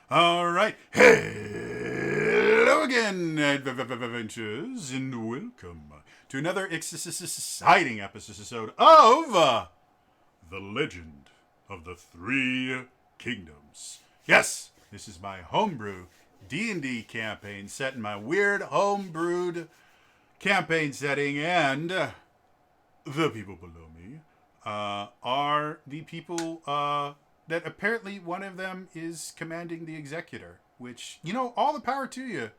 All right. Hello again, adventures, and welcome to another exciting episode of The Legend of the Three Kingdoms. Yes, this is my homebrew D&D campaign set in my weird homebrewed campaign setting, and the people below me are the people that apparently one of them is commanding the executor. Which, all the power to you.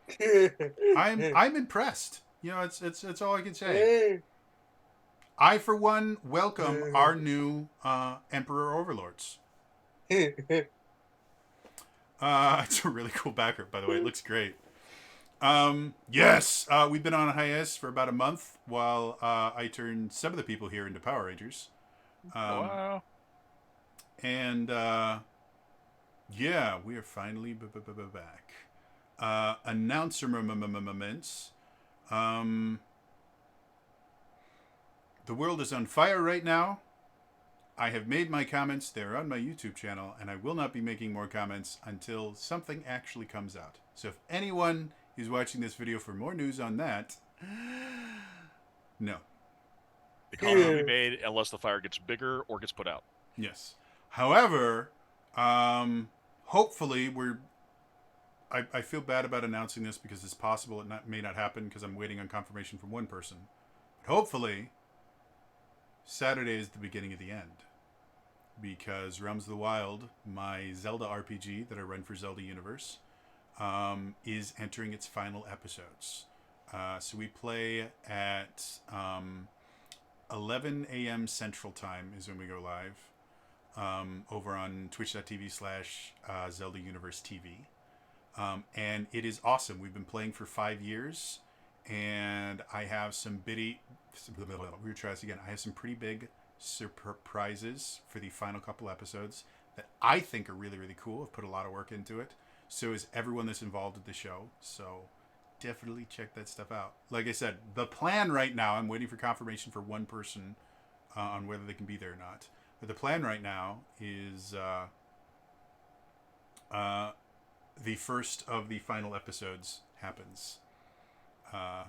I'm impressed. It's all I can say. I, for one, welcome our new emperor overlords. It's a really cool backer, by the way. It looks great. Yes, we've been on a hiatus for about a month while I turned some of the people here into Power Rangers. Um, Wow. and yeah, we are finally back. Announcer moments. Um, the world is on fire right now. I have made my comments. They're on my YouTube channel, and I will not be making more comments until something actually comes out. So if anyone is watching this video for more news on that, no. The comment will be made unless the fire gets bigger or gets put out. Yes. However, hopefully I feel bad about announcing this because it's possible it may not happen because I'm waiting on confirmation from one person. But hopefully, Saturday is the beginning of the end. Because Realms of the Wild, my Zelda RPG that I run for Zelda Universe, is entering its final episodes. So we play at 11 a.m. Central Time is when we go live over on twitch.tv/Zelda Universe TV. And it is awesome. We've been playing for 5 years, and I have some bitty. We'll try this again. I have some pretty big surprises for the final couple episodes that I think are really, really cool. I've put a lot of work into it. So is everyone that's involved with the show. So definitely check that stuff out. Like I said, the plan right now, I'm waiting for confirmation for one person on whether they can be there or not. But the plan right now is the first of the final episodes happens. Uh,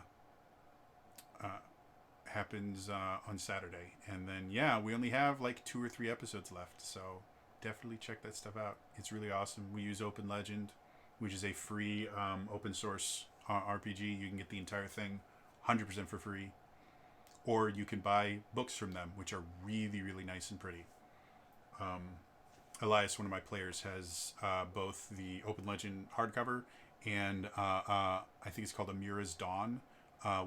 happens on Saturday, and then we only have like 2 or 3 episodes left. So definitely check that stuff out. It's really awesome. We use Open Legend, which is a free open source RPG. You can get the entire thing 100% for free, or you can buy books from them, which are really, really nice and pretty. Elias, one of my players, has both the Open Legend hardcover and I think it's called Amira's Dawn,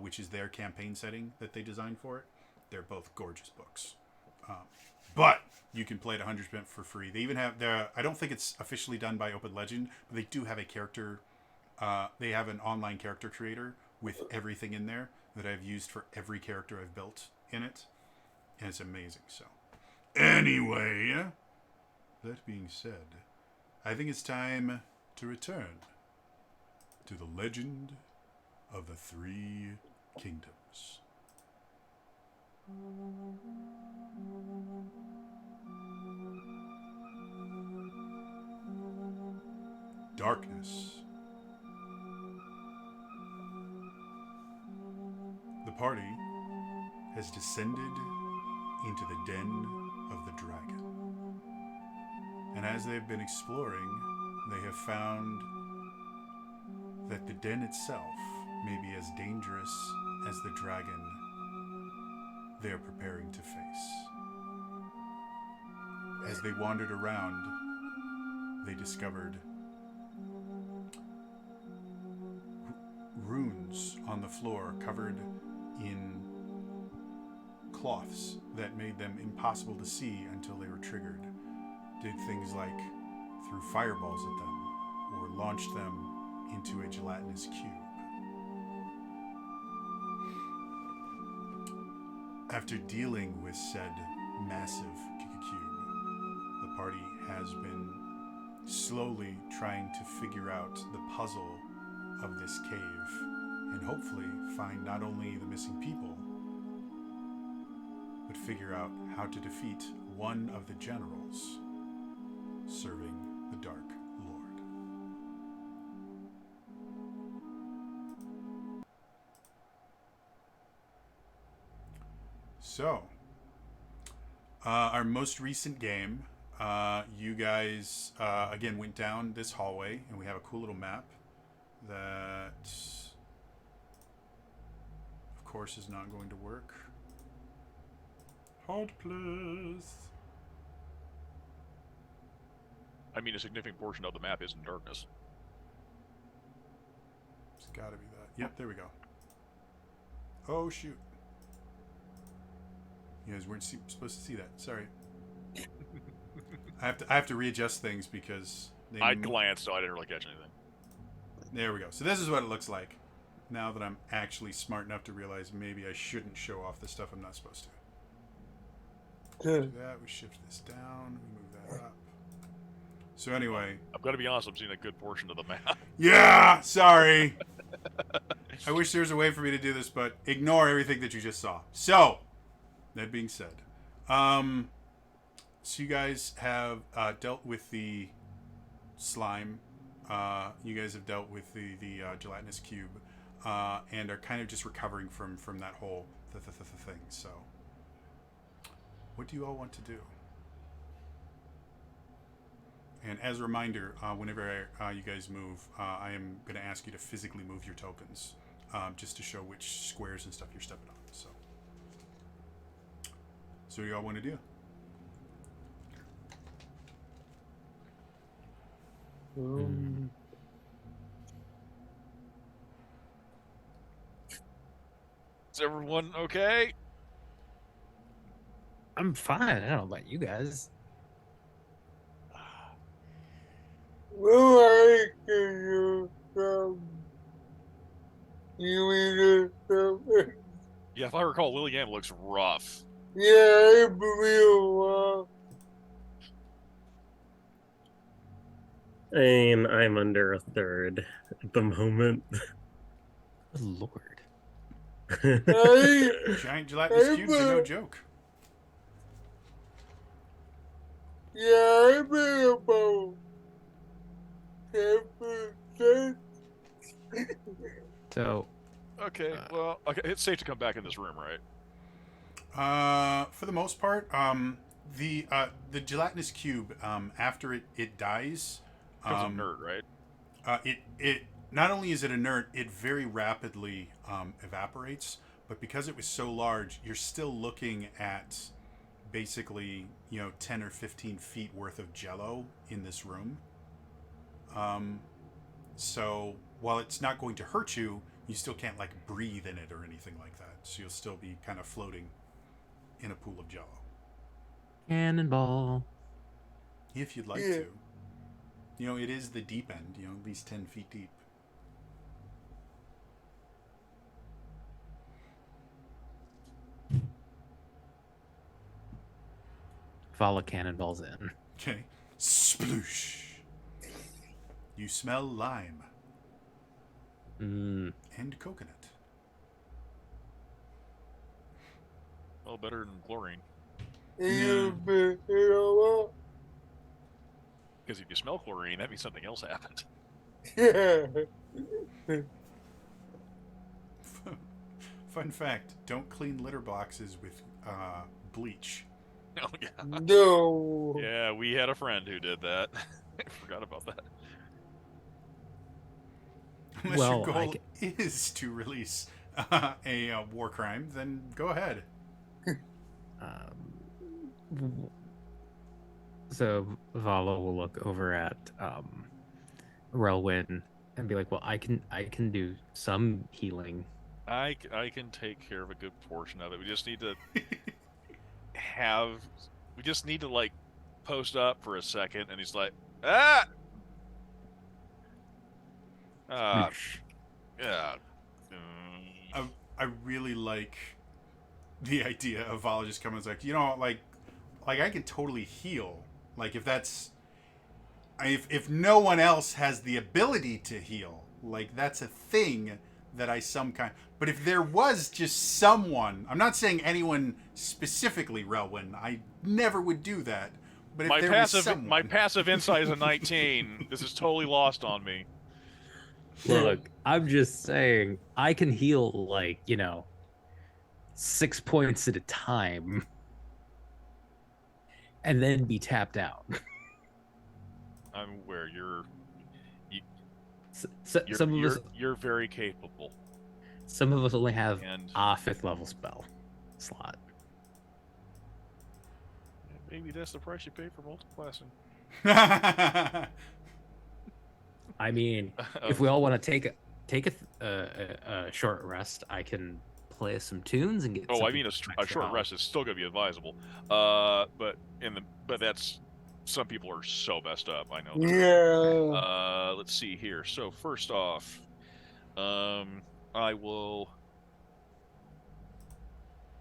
which is their campaign setting that they designed for it. They're both gorgeous books. But you can play it 100% for free. They even have I don't think it's officially done by Open Legend, but they do have a character. They have an online character creator with everything in there that I've used for every character I've built in it, and it's amazing. So, anyway, that being said, I think it's time to return to the legend of the Three Kingdoms. Darkness. The party has descended into the den of the dragon. And as they've been exploring, they have found that the den itself may be as dangerous as the dragon they are preparing to face. As they wandered around, they discovered runes on the floor covered in cloths that made them impossible to see until they were triggered. Did things like threw fireballs at them or launched them into a gelatinous cube. After dealing with said massive cube, the party has been slowly trying to figure out the puzzle of this cave and hopefully find not only the missing people, but figure out how to defeat one of the generals serving the Dark Lord. So, our most recent game, you guys again went down this hallway, and we have a cool little map that, of course, is not going to work. Hold, please. I mean, a significant portion of the map is in darkness. It's got to be that. Yep, there we go. Oh shoot! You guys weren't supposed to see that. Sorry. I have to readjust things because I glanced, so I didn't really catch anything. There we go. So this is what it looks like. Now that I'm actually smart enough to realize maybe I shouldn't show off the stuff I'm not supposed to. Do that. We shift this down. We move that up. So anyway, I'm gonna be honest. I'm seeing a good portion of the map. Yeah, sorry. I wish there was a way for me to do this, but ignore everything that you just saw. So, that being said, so you guys have dealt with the slime. You guys have dealt with the gelatinous cube, and are kind of just recovering from that whole thing. So, what do you all want to do? And as a reminder, whenever you guys move, I am going to ask you to physically move your tokens, just to show which squares and stuff you're stepping on. So what do y'all want to do? Is everyone okay? I'm fine. I don't know about you guys. Yeah, if I recall, Lillian looks rough. Yeah, I'm real. I mean, I'm under a third at the moment. Good Lord. Giant gelatinous cubes are no joke. Yeah, I'm about 10%. So, Okay, well, okay, it's safe to come back in this room, right? For the most part, the gelatinous cube, after it dies, Becomes inert, right? it not only is it inert, it very rapidly evaporates. But because it was so large, you're still looking at basically 10 or 15 feet worth of jello in this room. So while it's not going to hurt you, you still can't like breathe in it or anything like that. So you'll still be kind of floating in a pool of jello. cannonball. If you'd like to. It is the deep end, at least 10 feet deep. Follow cannonballs in. Okay. Sploosh. You smell lime and coconut. Well, better than chlorine. Because if you smell chlorine, that means something else happened. Fun fact, don't clean litter boxes with bleach. Oh, yeah. No. Yeah, we had a friend who did that. I forgot about that. Unless Well, your goal is to release a war crime, then go ahead. So Vala will look over at Relwyn and be like, "Well, I can do some healing." I can take care of a good portion of it. We just need to like post up for a second, and he's like, yeah. I really like the idea of Vala just coming and like, like I can totally heal. Like if no one else has the ability to heal, like that's a thing that but if there was just someone, I'm not saying anyone specifically, Relwyn, I never would do that. But if my passive insight is a 19. This is totally lost on me. Look, I'm just saying I can heal 6 points at a time and then be tapped out. I'm aware you're Some of us you're very capable. only have And a 5th level spell slot. maybe that's the price you pay for multiclassing. I mean, if we all want to take a short rest, I can play some tunes and get. Oh, some I mean, people a short out. rest is still gonna be advisable. But that's some people are so messed up. I know. Yeah. Let's see here. So first off, I will.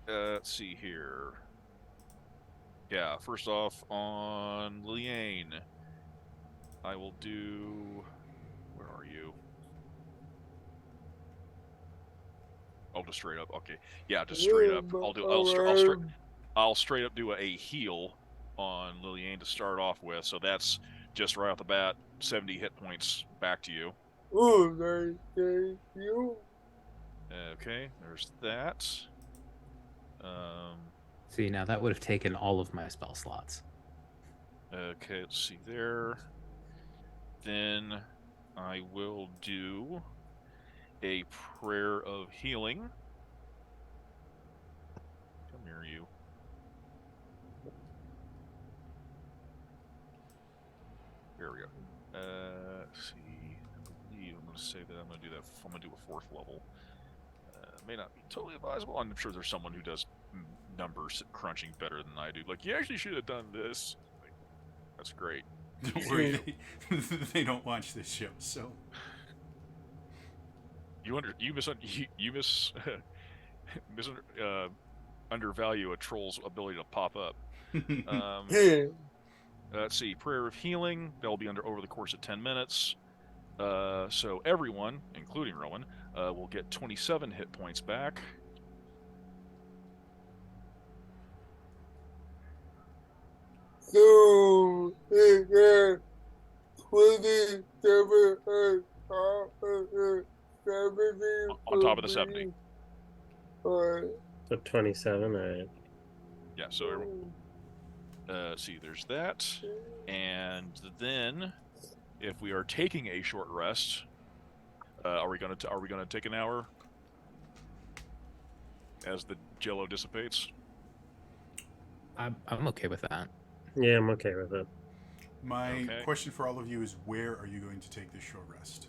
Let's see here. Yeah, first off on Liliane, I will do. Where are you? Oh, just straight up. Okay, yeah, just straight up. I'll straight up do a heal on Liliane to start off with. So that's just right off the bat, 70 hit points back to you. Oh, thank you. Okay, there's that. See, now that would have taken all of my spell slots. Okay, let's see there. Then I will do a prayer of healing. Come here, you. There we go. Let's see. I believe I'm going to say that I'm going to do that. I'm going to do a 4th level. May not be totally advisable. I'm sure there's someone who does numbers crunching better than I do. Like, you actually should have done this. Like, that's great. Don't worry, they don't watch this show, so undervalue a troll's ability to pop up. Let's see, prayer of healing. That'll be over the course of 10 minutes. So everyone, including Rowan, will get 27 hit points back. So, 27 on top of the 70. Alright. So 27, alright. Yeah, so see, there's that. And then if we are taking a short rest, are we gonna take an hour as the jello dissipates? I'm okay with that. Yeah, I'm okay with it. my question for all of you is, where are you going to take this short rest?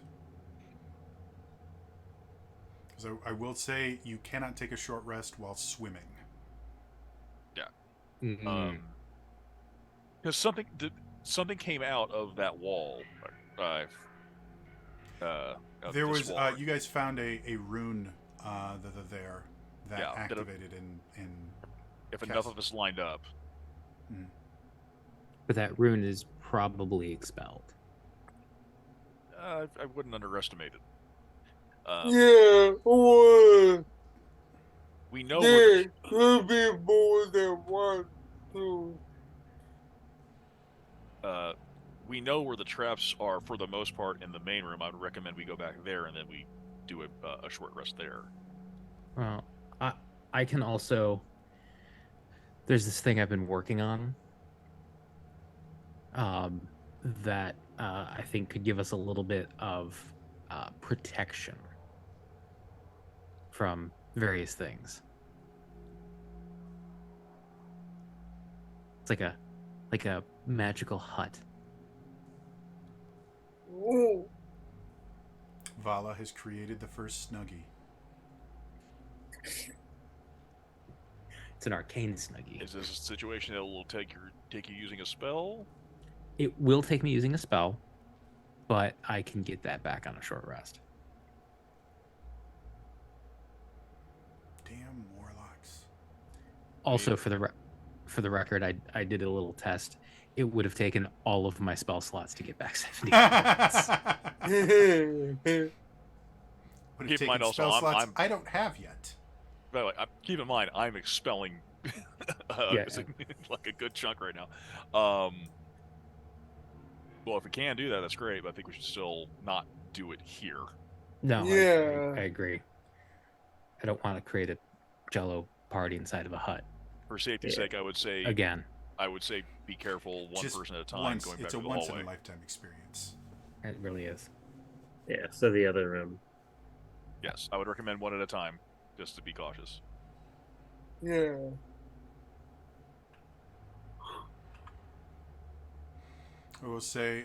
Because I will say you cannot take a short rest while swimming. Yeah. Mm-hmm. Because something came out of that wall. There was you guys found a rune there that activated in if enough of us lined up. But that rune is probably expelled. I wouldn't underestimate it. We know there could be more than one too. We know where the traps are for the most part in the main room. I would recommend we go back there and then we do a short rest there. Well, I can also. There's this thing I've been working on. That I think could give us a little bit of protection from various things. It's like a magical hut. Ooh. Vala has created the first Snuggie. It's an arcane snuggie. Is this a situation that will take you using a spell? It will take me using a spell, but I can get that back on a short rest. Damn warlocks. Also, for the record, I did a little test. It would have taken all of my spell slots to get back 70 points. Would Keep have in mind taken also, spell slots I'm I don't have yet. by the way, keep in mind I'm expelling Yeah. like a good chunk right now. Well, if we can do that, that's great. But I think we should still not do it here. No, Yeah. I agree. I don't want to create a Jello party inside of a hut. For safety's Yeah. sake, I would say be careful, one Just person at a time, once, going back it's to a the once hallway. in a lifetime experience. It really is. Yeah, so the other room. Yes, I would recommend one at a time, just to be cautious. Yeah. I will say,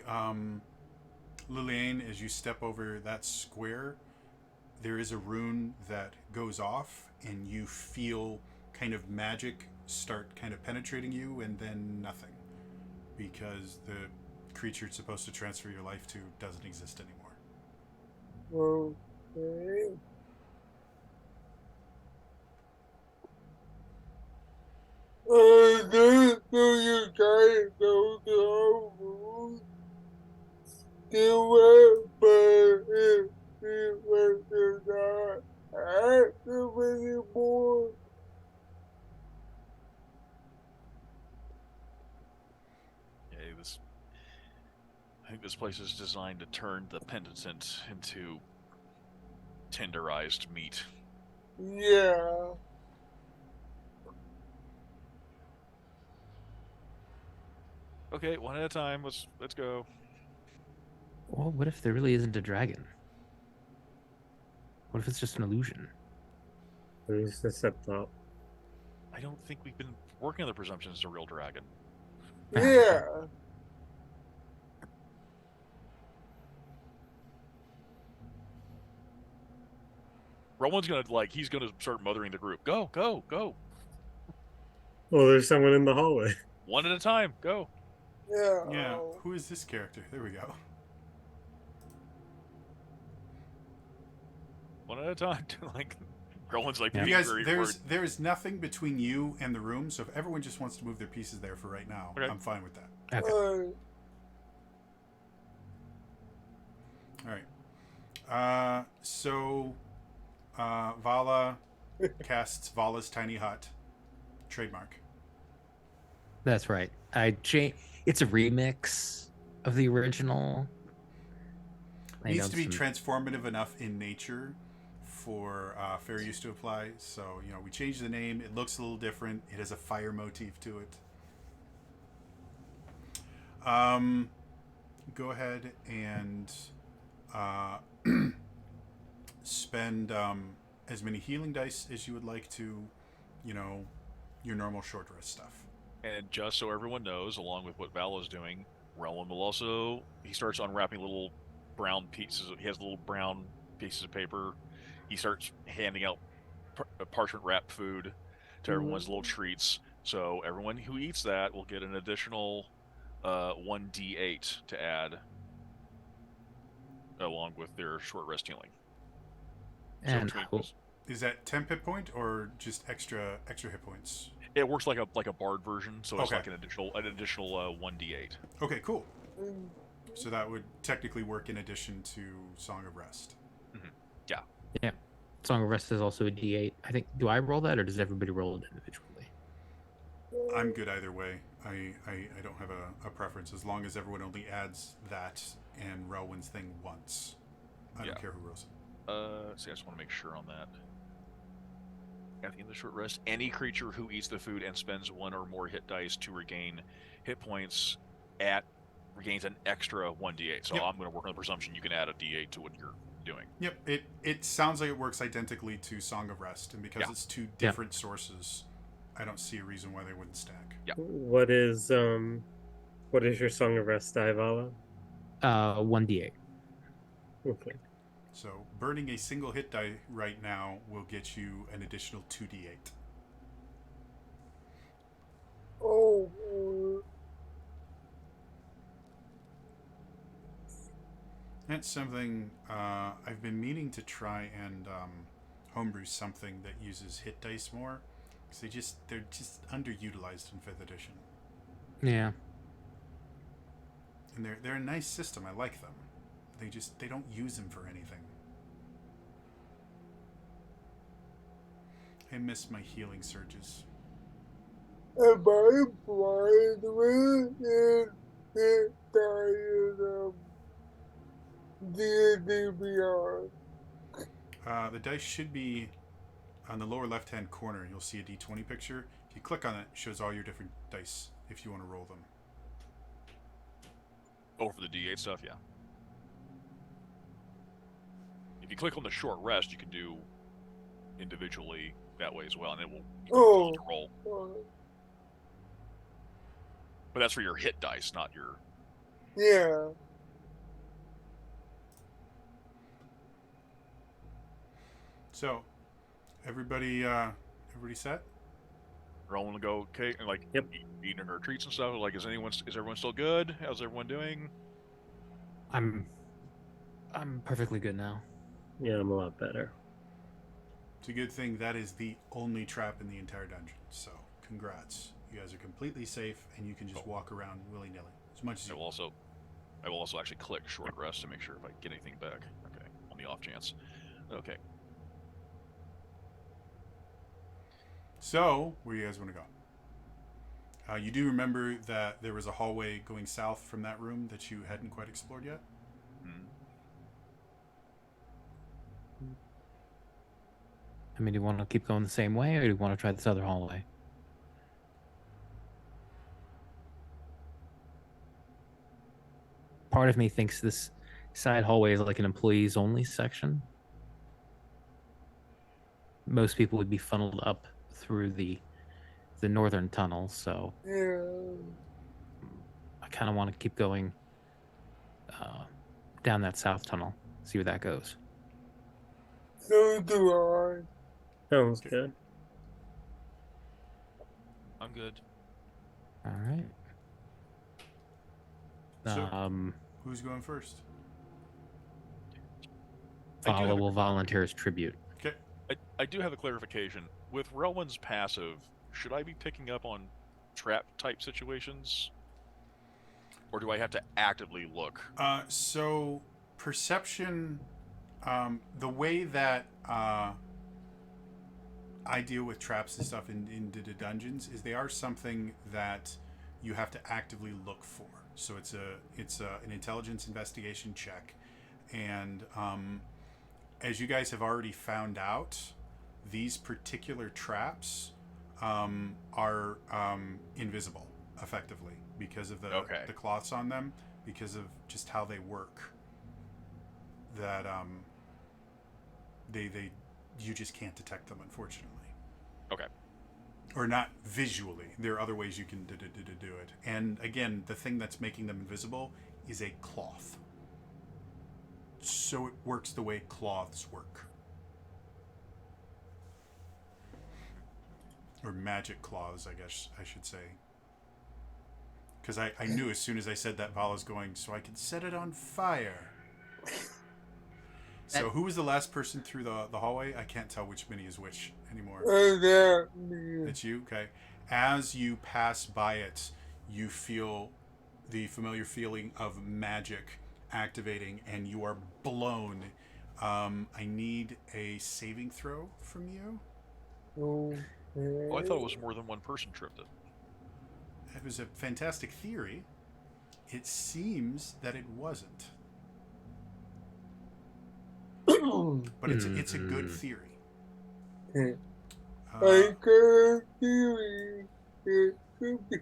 Liliane, as you step over that square, there is a rune that goes off, and you feel kind of magic start kind of penetrating you, and then nothing. Because the creature it's supposed to transfer your life to doesn't exist anymore. Okay. This do you guys know the rules? Do it, but it was not active anymore. Yeah, I think this place is designed to turn the penitent into tenderized meat. Yeah. Okay, one at a time. Let's go. Well, what if there really isn't a dragon? What if it's just an illusion? Who's this up top? I don't think we've been working on the presumption it's a real dragon. Yeah. Rowan's he's gonna start mothering the group. Go, go, go. Oh, there's someone in the hallway. One at a time. Go. Yeah. Yeah, who is this character? There we go. One at a time. Rowan's like, Yeah. You guys, very there's nothing between you and the room, so if everyone just wants to move their pieces there for right now, Okay. I'm fine with that. Okay. All right. Vala casts Vala's tiny hut. Trademark. That's right. It's a remix of the original. I Needs know to be some- transformative enough in nature for fair use to apply. So, we changed the name. It looks a little different. It has a fire motif to it. Go ahead and spend as many healing dice as you would like to, your normal short rest stuff. And just so everyone knows, along with what Vala's doing, Rowan will he starts unwrapping little brown pieces. He has little brown pieces of paper. He starts handing out parchment wrapped food to everyone's little treats. So everyone who eats that will get an additional 1d8 to add along with their short rest healing. And Is that temp hit point or just extra hit points? It works like a bard version, so it's Okay. like an additional 1d8. Okay, cool. So that would technically work in addition to Song of Rest. yeah, Song of Rest is also a D8. I think. Do I roll that, or does everybody roll it individually? I'm good either way. I don't have a preference as long as everyone only adds that and Relwyn's thing once. I don't care who rolls it. See, I just want to make sure on that. At the end of the short rest, any creature who eats the food and spends one or more hit dice to regain hit points regains an extra 1d8. So Yep. I'm going to work on the presumption you can add a d8 to what you're doing. Yep, it sounds like it works identically to Song of Rest, and because it's two different sources, I don't see a reason why they wouldn't stack. Yeah. What is your Song of Rest, Vala? 1d8. Okay. So burning a single hit die right now will get you an additional 2d8. Oh. That's something I've been meaning to try and homebrew something that uses hit dice more, because they're just underutilized in 5th edition, Yeah. and they're a nice system. I like them. They don't use them for anything. I miss my healing surges. Am I blind with it died D&D Beyond? The dice should be on the lower left-hand corner, you'll see a D20 picture. If you click on it, it shows all your different dice if you want to roll them. Oh, for the D8 stuff, yeah. If you click on the short rest, you can do individually that way as well, and it will Oh. roll. Oh, But that's for your hit dice, not your. yeah. So, everybody set? Rolling to go, okay, and like Yep. eating our treats and stuff. Like, is everyone still good? How's everyone doing? I'm perfectly good now. Yeah, I'm a lot better. It's a good thing that is the only trap in the entire dungeon. So, congrats. You guys are completely safe, and you can just walk around willy-nilly as much as I you will want. also actually click short rest to make sure if I get anything back. Okay, on the off chance. Okay. So, where do you guys want to go? You do remember that there was a hallway going south from that room that you hadn't quite explored yet? Hmm. I mean, do you want to keep going the same way, or do you want to try this other hallway? Part of me thinks this side hallway is like an employees only section. Most people would be funneled up through the northern tunnel, so Yeah. I kind of want to keep going down that south tunnel, see where that goes. So do I. Sounds Okay. good. I'm good. All right. So- Who's going first? I do have Vala a- will volunteer as tribute. Okay. I do have a clarification. With Relwyn's passive, should I be picking up on trap type situations? Or do I have to actively look? So perception, the way that I deal with traps and stuff in the dungeons is they are something that you have to actively look for. So it's an intelligence investigation check, and as you guys have already found out, these particular traps are invisible effectively because of the cloths on them, because of just how they work. That they you just can't detect them, unfortunately. Okay. Or not visually. There are other ways you can do it. And again, the thing that's making them invisible is a cloth. So it works the way cloths work. Or magic cloths, I guess I should say. Because I knew as soon as I said that Vala's going, so I could set it on fire. So who was the last person through the hallway? I can't tell which mini is which anymore. That me. It's you? Okay. As you pass by it, you feel the familiar feeling of magic activating, and you are blown. I need a saving throw from you. Oh, I thought it was more than one person tripped it. It was a fantastic theory. It seems that it wasn't. But it's a good theory. I got a theory. It could be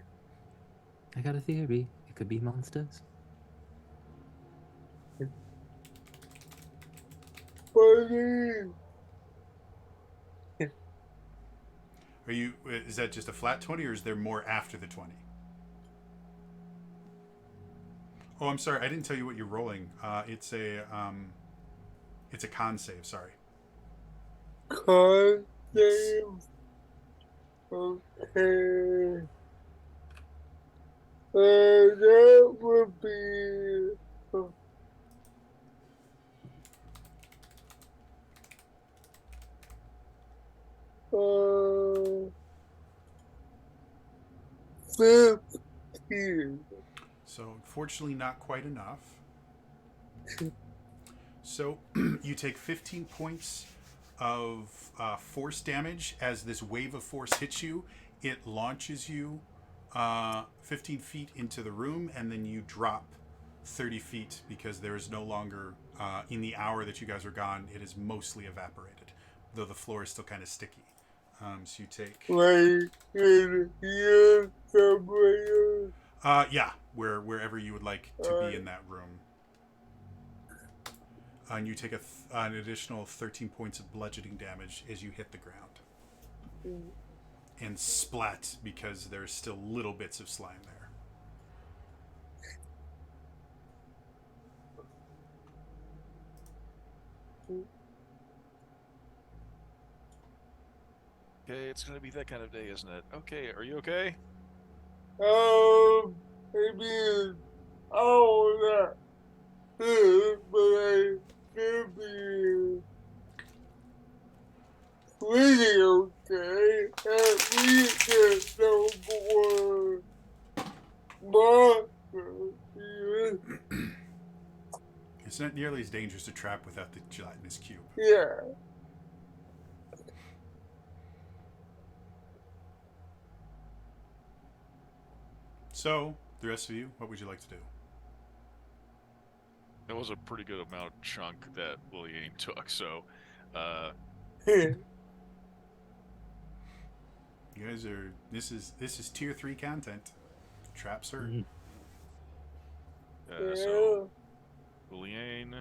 I got a theory. It could be monsters. funny. Are you? Is that just a flat 20, or is there more after the 20? Oh, I'm sorry. I didn't tell you what you're rolling. It's a con save. Sorry. Con Yes. save. Okay. That would be. Uh, 15. So unfortunately, not quite enough. So you take 15 points of force damage as this wave of force hits you. It launches you 15 feet into the room, and then you drop 30 feet because there is no longer, in the hour that you guys are gone, it is mostly evaporated. though the floor is still kind of sticky. So you take like in here somewhere. yeah, wherever you would like to be in that room. And you take an additional 13 points of bludgeoning damage as you hit the ground. And splat because there's still little bits of slime there. Okay, it's gonna be that kind of day, isn't it? Okay, are you okay? Maybe all that is, but I should be pretty okay. At least there's no more monsters. It's not nearly as dangerous to trap without the gelatinous cube. Yeah. So, the rest of you, what would you like to do? That was a pretty good amount of chunk that William took, so You guys are this is tier 3 content. Traps are so William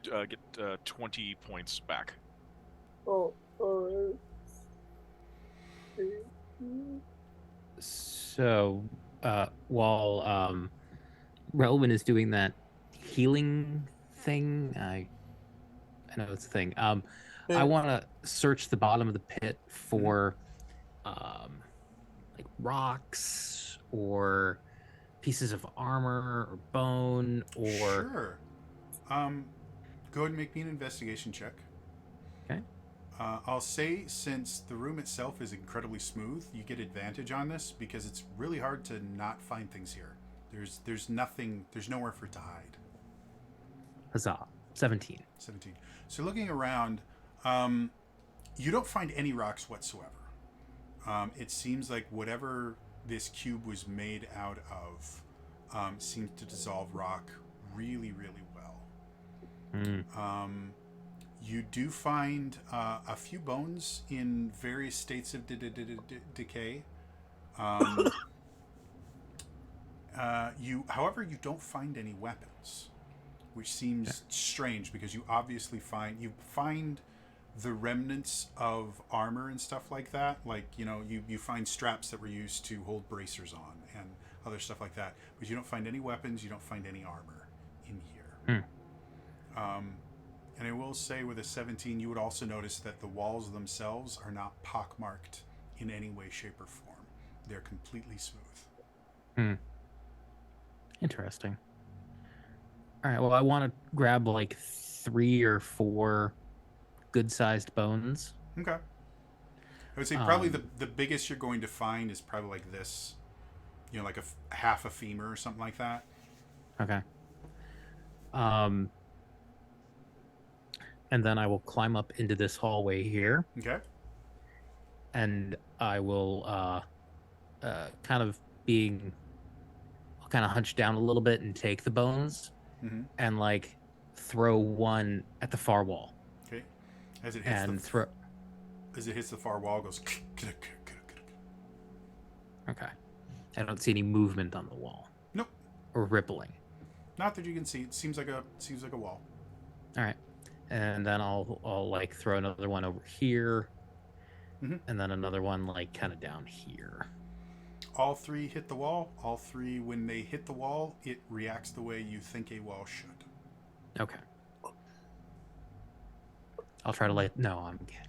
get 20 points back. Oh, alright. So, while Relvin is doing that healing thing, I know it's a thing. I want to search the bottom of the pit for like rocks or pieces of armor or bone or. Sure. Go ahead and make me an investigation check. Okay. I'll say since the room itself is incredibly smooth, you get advantage on this because it's really hard to not find things here. There's nothing. There's nowhere for it to hide. Huzzah! 17. 17. So looking around, you don't find any rocks whatsoever. It seems like whatever this cube was made out of seems to dissolve rock really, really well. You do find a few bones in various states of decay. However, you don't find any weapons, which seems strange because you obviously find the remnants of armor and stuff like that. Like, you find straps that were used to hold bracers on and other stuff like that. But you don't find any weapons. You don't find any armor in here. And I will say with a 17, you would also notice that the walls themselves are not pockmarked in any way, shape, or form. They're completely smooth. Interesting. All right. Well, I want to grab like 3 or 4 good-sized bones. Okay. I would say probably the biggest you're going to find is probably like this, like half a femur or something like that. Okay. And then I will climb up into this hallway here. Okay. And I will I'll kind of hunch down a little bit and take the bones and like throw one at the far wall. Okay. As it hits the far wall, it goes. Okay. I don't see any movement on the wall. Nope. Or rippling. Not that you can see. It seems like a wall. All right. And then I'll like throw another one over here. And then another one like kind of down here. All 3 hit the wall. All 3, when they hit the wall, it reacts the way you think a wall should. Okay. I'll try to light. No, I'm kidding.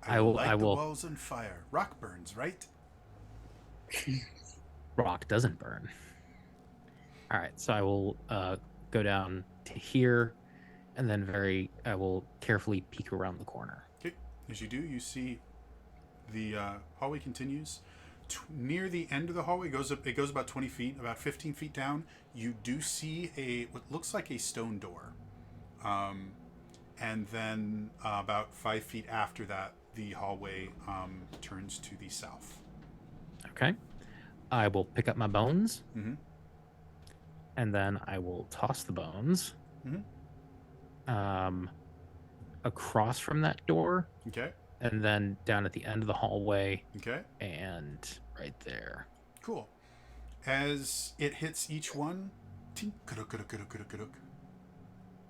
I will light the walls on fire. Rock burns, right? Rock doesn't burn. All right, so I will go down to here, and then I will carefully peek around the corner. Okay. As you do, you see the hallway continues. Near the end of the hallway, it goes about 20 feet, about 15 feet down. You do see what looks like a stone door. And then about 5 feet after that, the hallway turns to the south. Okay. I will pick up my bones. And then I will toss the bones. across from that door, Okay. and then down at the end of the hallway, Okay. and right there. Cool. As it hits each one, tink, kaduk, kaduk, kaduk, kaduk, kaduk.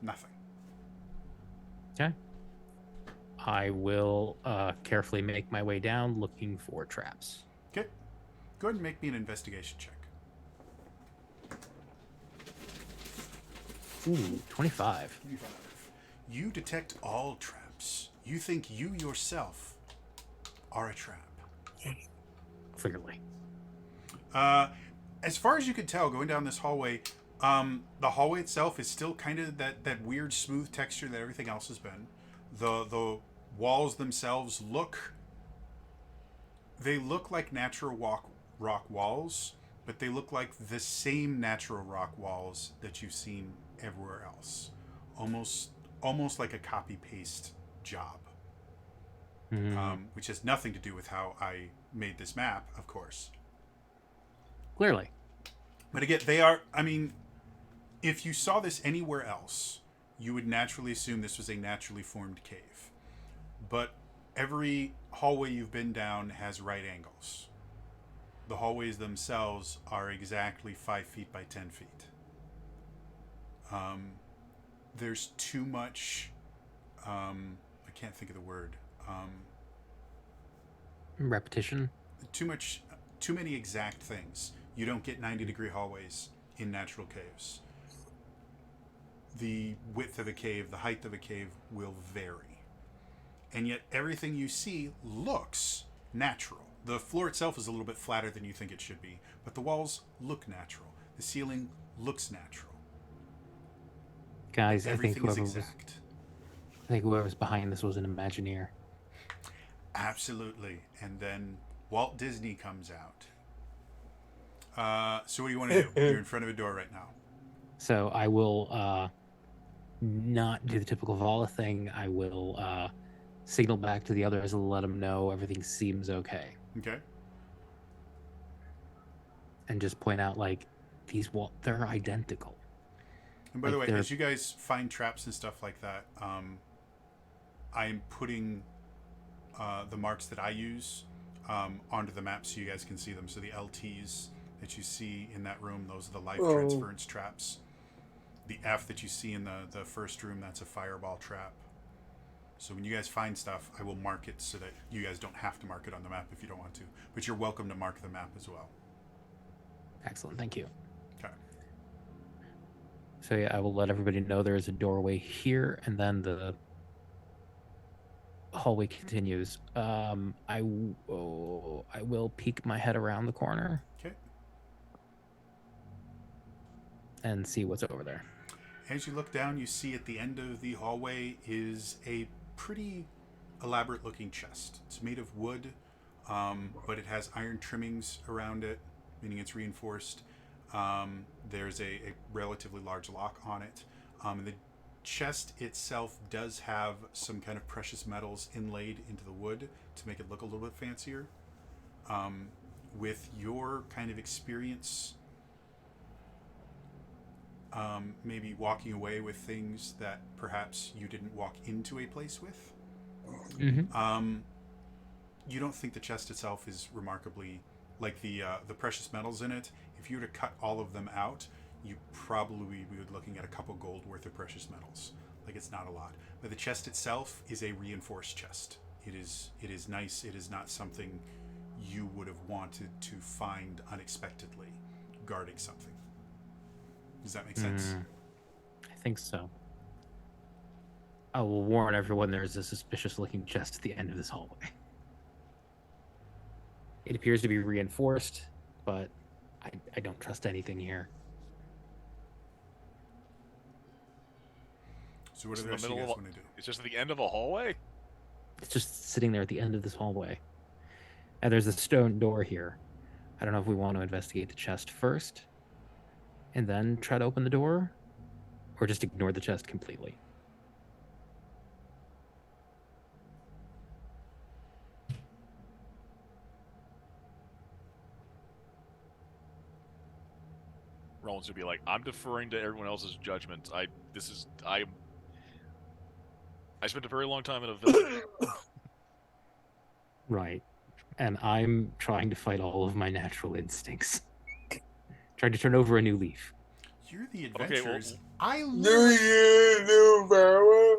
Nothing. Okay. I will carefully make my way down looking for traps. Okay. Go ahead and make me an investigation check. Ooh, 25. You detect all traps. You think you yourself are a trap. Clearly. As far as you can tell, going down this hallway, the hallway itself is still kind of that weird smooth texture that everything else has been. The walls themselves look like natural rock walls, but they look like the same natural rock walls that you've seen everywhere else. Almost like a copy paste job. Which has nothing to do with how I made this map, of course. Clearly. But again, they are, I mean, if you saw this anywhere else, you would naturally assume this was a naturally formed cave. But every hallway you've been down has right angles. The hallways themselves are exactly 5 feet by 10 feet. There's too much, I can't think of the word, Repetition. too many exact things. You don't get 90-degree hallways in natural caves. The width of a cave, the height of a cave will vary. And yet everything you see looks natural. The floor itself is a little bit flatter than you think it should be, but the walls look natural. The ceiling looks natural. Guys, Everything is exact. I think whoever's behind this was an Imagineer. Absolutely. And then Walt Disney comes out. So what do you want to do? You're in front of a door right now. So I will not do the typical Vala thing. I will signal back to the others and let them know everything seems okay. Okay. And just point out, like, they're identical. And by the way, they're- as you guys find traps and stuff like that, I am putting the marks that I use onto the map so you guys can see them. So the LTs that you see in that room, those are the life transference traps. The F that you see in the first room, that's a fireball trap. So when you guys find stuff, I will mark it so that you guys don't have to mark it on the map if you don't want to. But you're welcome to mark the map as well. Excellent, thank you. Okay. So yeah, I will let everybody know there is a doorway here, and then the hallway continues. I will peek my head around the corner. Okay. And see what's over there. As you look down, you see at the end of the hallway is a pretty elaborate looking chest. It's made of wood, but it has iron trimmings around it, meaning it's reinforced. There's a relatively large lock on it. And the chest itself does have some kind of precious metals inlaid into the wood to make it look a little bit fancier. With your kind of experience, maybe walking away with things that perhaps you didn't walk into a place with, you don't think the chest itself is remarkably like the precious metals in it. If you were to cut all of them out, you probably would be looking at a couple gold worth of precious metals. Like, it's not a lot, but the chest itself is a reinforced chest. It is nice. It is not something you would have wanted to find unexpectedly guarding something. Does that make sense? I think so. I will warn everyone there is a suspicious looking chest at the end of this hallway. It appears to be reinforced, but I don't trust anything here. So what do It's the in rest the of you middle guys of want to do? It's just at the end of a hallway? It's just sitting there at the end of this hallway. And there's a stone door here. I don't know if we want to investigate the chest first and then try to open the door, or just ignore the chest completely. Rollins would be like, I'm deferring to everyone else's judgment. I spent a very long time in a village. Right. And I'm trying to fight all of my natural instincts. Trying to turn over a new leaf. You're the Okay, well, adventurers. I Do literally. you do power?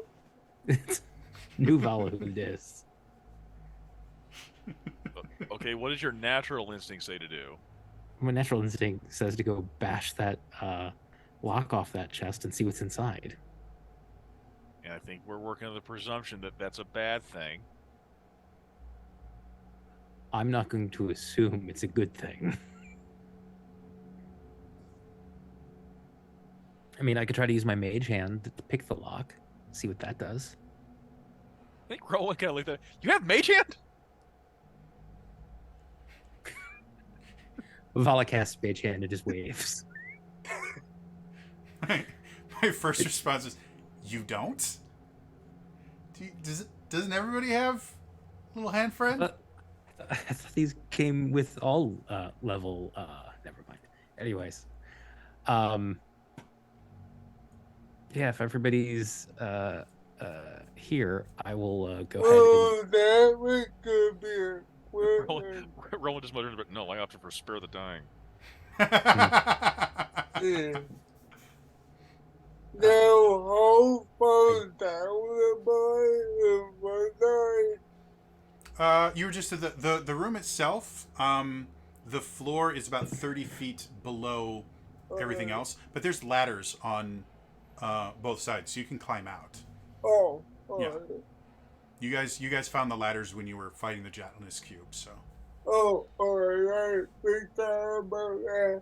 It's new Valahud is. okay, what does your natural instinct say to do? My natural instinct says to go bash that lock off that chest and see what's inside. And I think we're working on the presumption that that's a bad thing. I'm not going to assume it's a good thing. I mean, I could try to use my mage hand to pick the lock, see what that does. I think Rowan kind of like that. You have mage hand? Vala casts mage hand and just waves. My first response is, "You don't? Doesn't everybody have a little hand friend?" But I thought these came with all level. Never mind. Anyways, yeah, if everybody's here, I will go ahead. Oh, that was good beer. Rowan just muttered, but no, I opted for spare the dying. Yeah. Now, how far down am I in my night? You were just at the room itself. The floor is about 30 feet below everything else, but there's ladders on both sides, so you can climb out. Oh, Yeah. alright. You guys found the ladders when you were fighting the Jatlanus cube, so. Oh, alright. Think about that.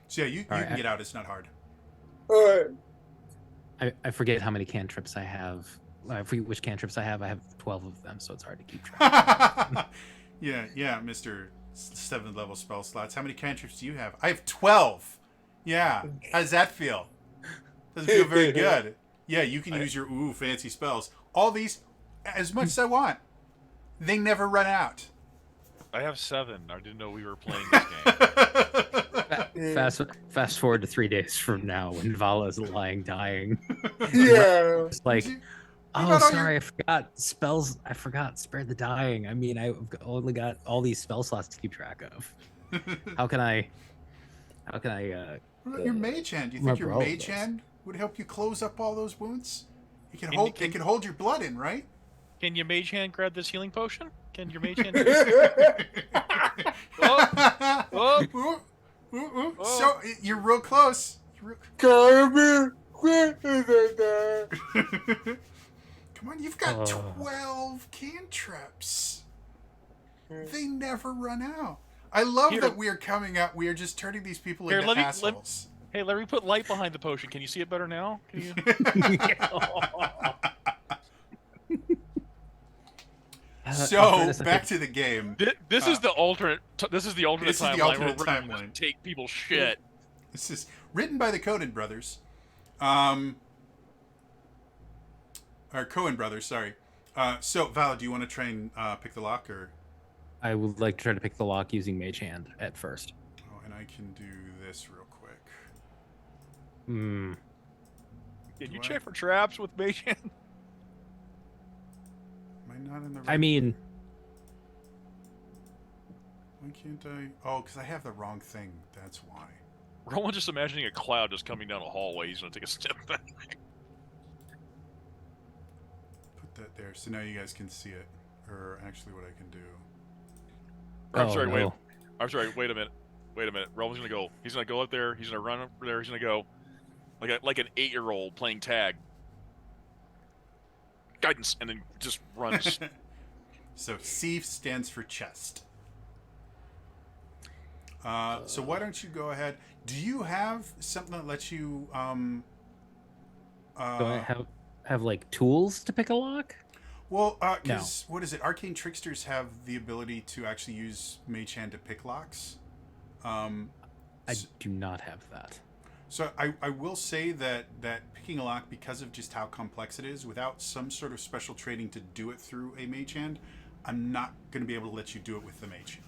So yeah, you Alright, can get out. It's not hard. Alright. I forget how many cantrips I have. I forget which cantrips I have. I have 12 of them, so it's hard to keep track. yeah, Mr. 7th level spell slots. How many cantrips do you have? I have 12. Yeah. How does that feel? Doesn't feel very good. Yeah, you can use your fancy spells. All these, as much as I want. They never run out. I have 7. I didn't know we were playing this game. Fast forward to 3 days from now when Vala is lying dying. Yeah. It's like, You oh, got all sorry, your- I forgot spells. I forgot spare the dying. I mean, I've only got all these spell slots to keep track of. How can I? What about your mage hand? Do you think remember your all of mage those. hand would help you close up all those wounds? It can Can hold. you- can- It can hold your blood in, right? Can your mage hand grab this healing potion? Can your mage hand do it? Oh. Ooh. So you're real close. Carmen, quicker than that. Come on, you've got Oh. 12 cantrips. They never run out. I love Here- that we are coming out. We are just turning these people Here, into let me- assholes. Hey, let me put light behind the potion. Can you see it better now? Can you? So back to the game. This is the alternate. This is the alternate This is the timeline. alternate where we're timeline. gonna Take people's shit. This is written by the Conan brothers. Or Cohen brothers, sorry. So, Val, do you want to try and pick the lock, or? I would like to try to pick the lock using mage hand at first. Oh, and I can do this real quick. Hmm. Can you Do I- check for traps with mage hand? Am I not in the right? I mean, Why can't I? Oh, because I have the wrong thing. That's why. Rowan's just imagining a cloud just coming down a hallway. He's gonna take a step back. Put that there, so now you guys can see it. Or actually, what I can do. I'm oh, sorry. Wait. no. I'm sorry. Wait a minute. Rowan's gonna go. He's gonna go up there. He's gonna run up there. He's gonna go like an 8-year-old playing tag. Guidance, and then just runs. So C stands for chest. So why don't you go ahead? Do you have something that lets you Do I have like tools to pick a lock? Well, because what is it? Arcane tricksters have the ability to actually use mage hand to pick locks. I do not have that. So I will say that picking a lock, because of just how complex it is, without some sort of special training to do it through a mage hand, I'm not going to be able to let you do it with the mage hand.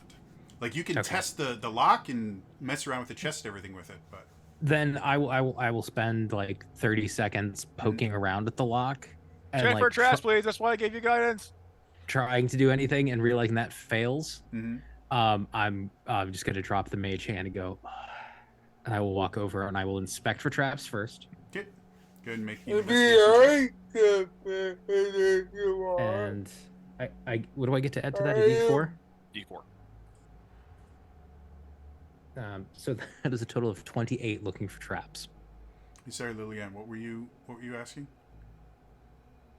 Like, you can Okay. test the lock and mess around with the chest and everything with it, but then I will spend like 30 seconds poking around at the lock and Check for like traps, please. That's why I gave you guidance. trying to do anything and realizing that fails. Mm-hmm. I'm just gonna drop the mage hand and go, and I will walk over and I will inspect for traps first. Okay. Go ahead and make the It'd be investigation check. alright if you want. And I what do I get to add to that? A D4? D4. So that is a total of 28 looking for traps. Sorry, Lillian. What were you asking?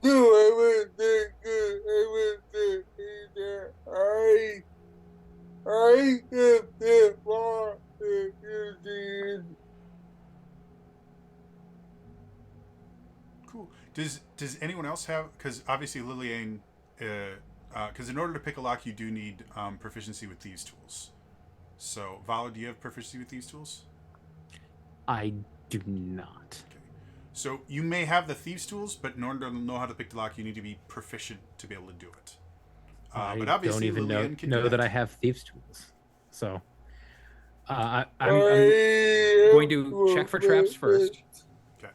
No, I was thinking, that I if want if you did. Cool. Does anyone else have? Because obviously Lillian, because in order to pick a lock, you do need proficiency with these tools. So, Vala, do you have proficiency with these tools? I do not. Okay. So you may have the thieves' tools, but in order to know how to pick the lock, you need to be proficient to be able to do it. But I obviously, don't even Lillian can know do that I have thieves tools. So I'm I'm going to check for traps first. Okay.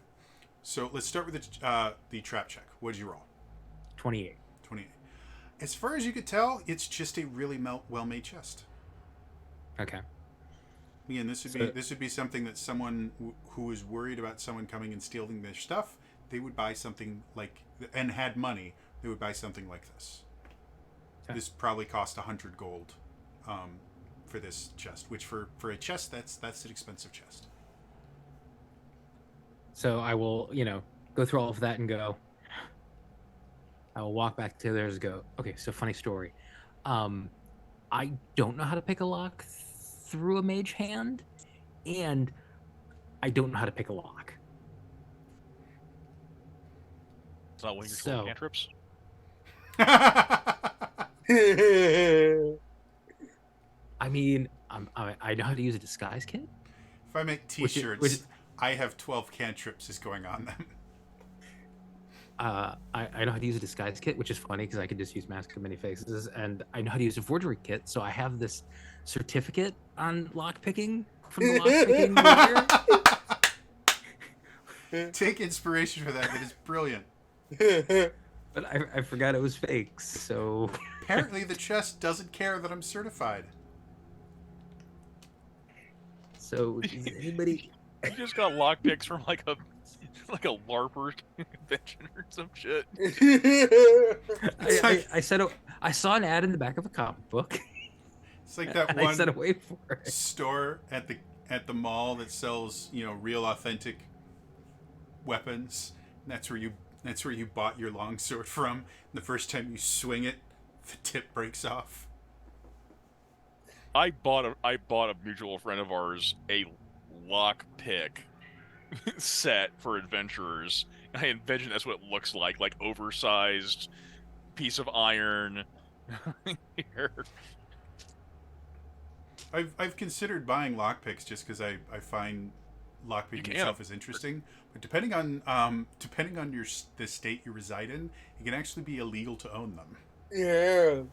So let's start with the trap check. What did you roll? 28. 28. As far as you could tell, it's just a really well-made chest. Okay. Again, this would be something that someone who is worried about someone coming and stealing their stuff, they would buy something like, and had money, they would buy something like this. Okay. This probably cost 100 gold for this chest, which for a chest, that's an expensive chest. So I will, go through all of that and go. I will walk back to theirs and go, okay, so funny story. I don't know how to pick a lock through a mage hand, and I don't know how to pick a lock. It's not one of your 12 cantrips. I mean, I know how to use a disguise kit. If I make T-shirts, I have 12 cantrips is going on them. I know how to use a disguise kit, which is funny because I can just use Mask of Many Faces, and I know how to use a forgery kit, so I have this certificate on lockpicking from the lockpicking wizard. Take inspiration for that. That is brilliant. But I forgot it was fake, so... Apparently the chest doesn't care that I'm certified. So, does anybody... You just got lockpicks from like a LARPer convention or some shit. I saw an ad in the back of a comic book. It's like that and one I said away for it. store at the mall that sells, real authentic weapons. And that's where you bought your longsword from. And the first time you swing it, the tip breaks off. I bought a mutual friend of ours a lockpick set for adventurers. I envision that's what it looks like oversized piece of iron. I've considered buying lockpicks just because I find lockpicking itself is interesting. But depending on the state you reside in, it can actually be illegal to own them. Yeah.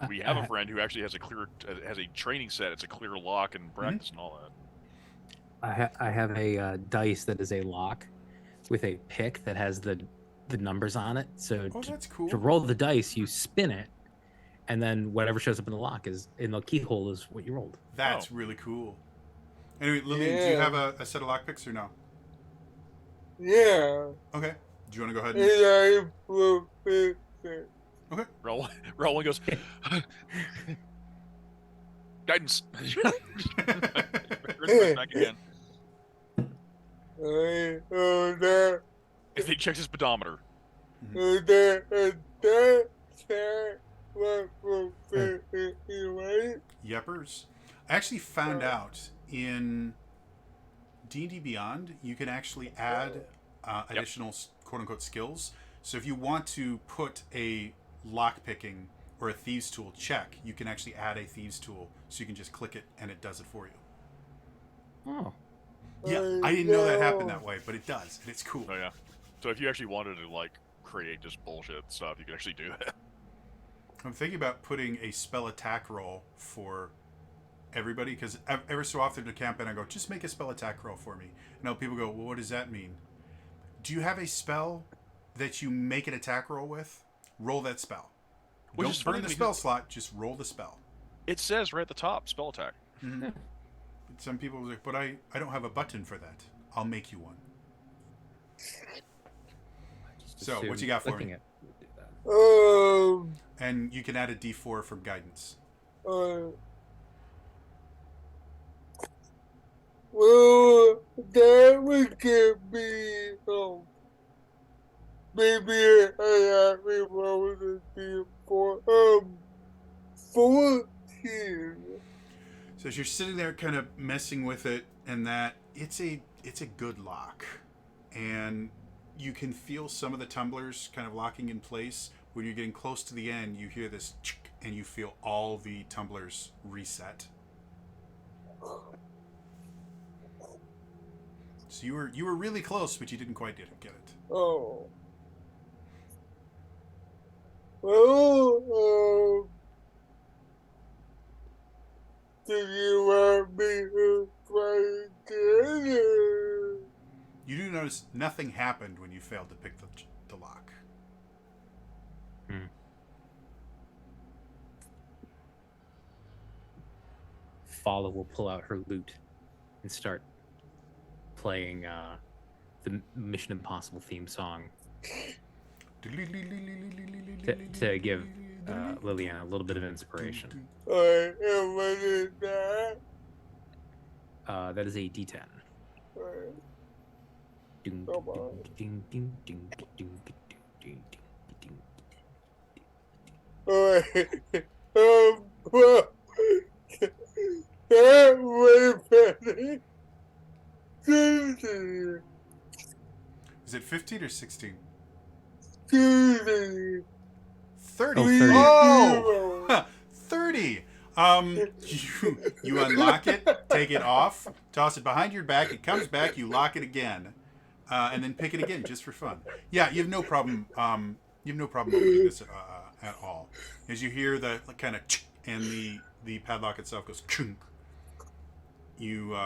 We have a friend who actually has a training set. It's a clear lock and practice and all that. I have a dice that is a lock with a pick that has the numbers on it. So that's cool. To roll the dice, you spin it, and then whatever shows up in the lock is in the keyhole is what you rolled. That's really cool. Anyway, Lillian, do you have a set of lockpicks or no? Yeah. Okay. Do you want to go ahead and... Okay. Roland goes, guidance. Back again. If he checks his pedometer. Yepers. I actually found out in D&D Beyond, you can actually add additional quote-unquote skills. So if you want to put a lockpicking or a thieves tool check, you can actually add a thieves tool. So you can just click it and it does it for you. Oh. Yeah, I didn't know that happened that way, but it does, and it's cool. Oh yeah. So if you actually wanted to create just bullshit stuff, you can actually do that. I'm thinking about putting a spell attack roll for everybody, because ever so often to camp and I go, just make a spell attack roll for me. And now people go, well, what does that mean? Do you have a spell that you make an attack roll with? Roll that spell. Which is Don't funny burn to the me, spell 'cause slot. Just roll the spell. It says right at the top, spell attack. Mm-hmm. Some people are like, but I don't have a button for that. I'll make you one. So, what you got for me? And you can add a D4 for guidance. Well, that would give me, maybe I have me roll the D4, 14. So as you're sitting there kind of messing with it and that, it's a good lock. And you can feel some of the tumblers kind of locking in place. When you're getting close to the end, you hear this chick, and you feel all the tumblers reset. So you were really close, but you didn't quite get it. Oh. Well, do you want me to try again? You do notice nothing happened when you failed to pick the lock. Fala will pull out her lute and start playing the Mission Impossible theme song to give Liliana a little bit of inspiration. And what is that? That is a D10. Ding, Come on. ding, ding, ding, ding, ding, ding, ding, ding. Well, that way better. 30. Is it 15 or 16? 30. 30. Oh, 30. Oh! 30. You unlock it, take it off, toss it behind your back, it comes back, you lock it again, and then pick it again just for fun. Yeah, you have no problem. You have no problem opening this at all. As you hear the kind of and the padlock itself goes chunk. You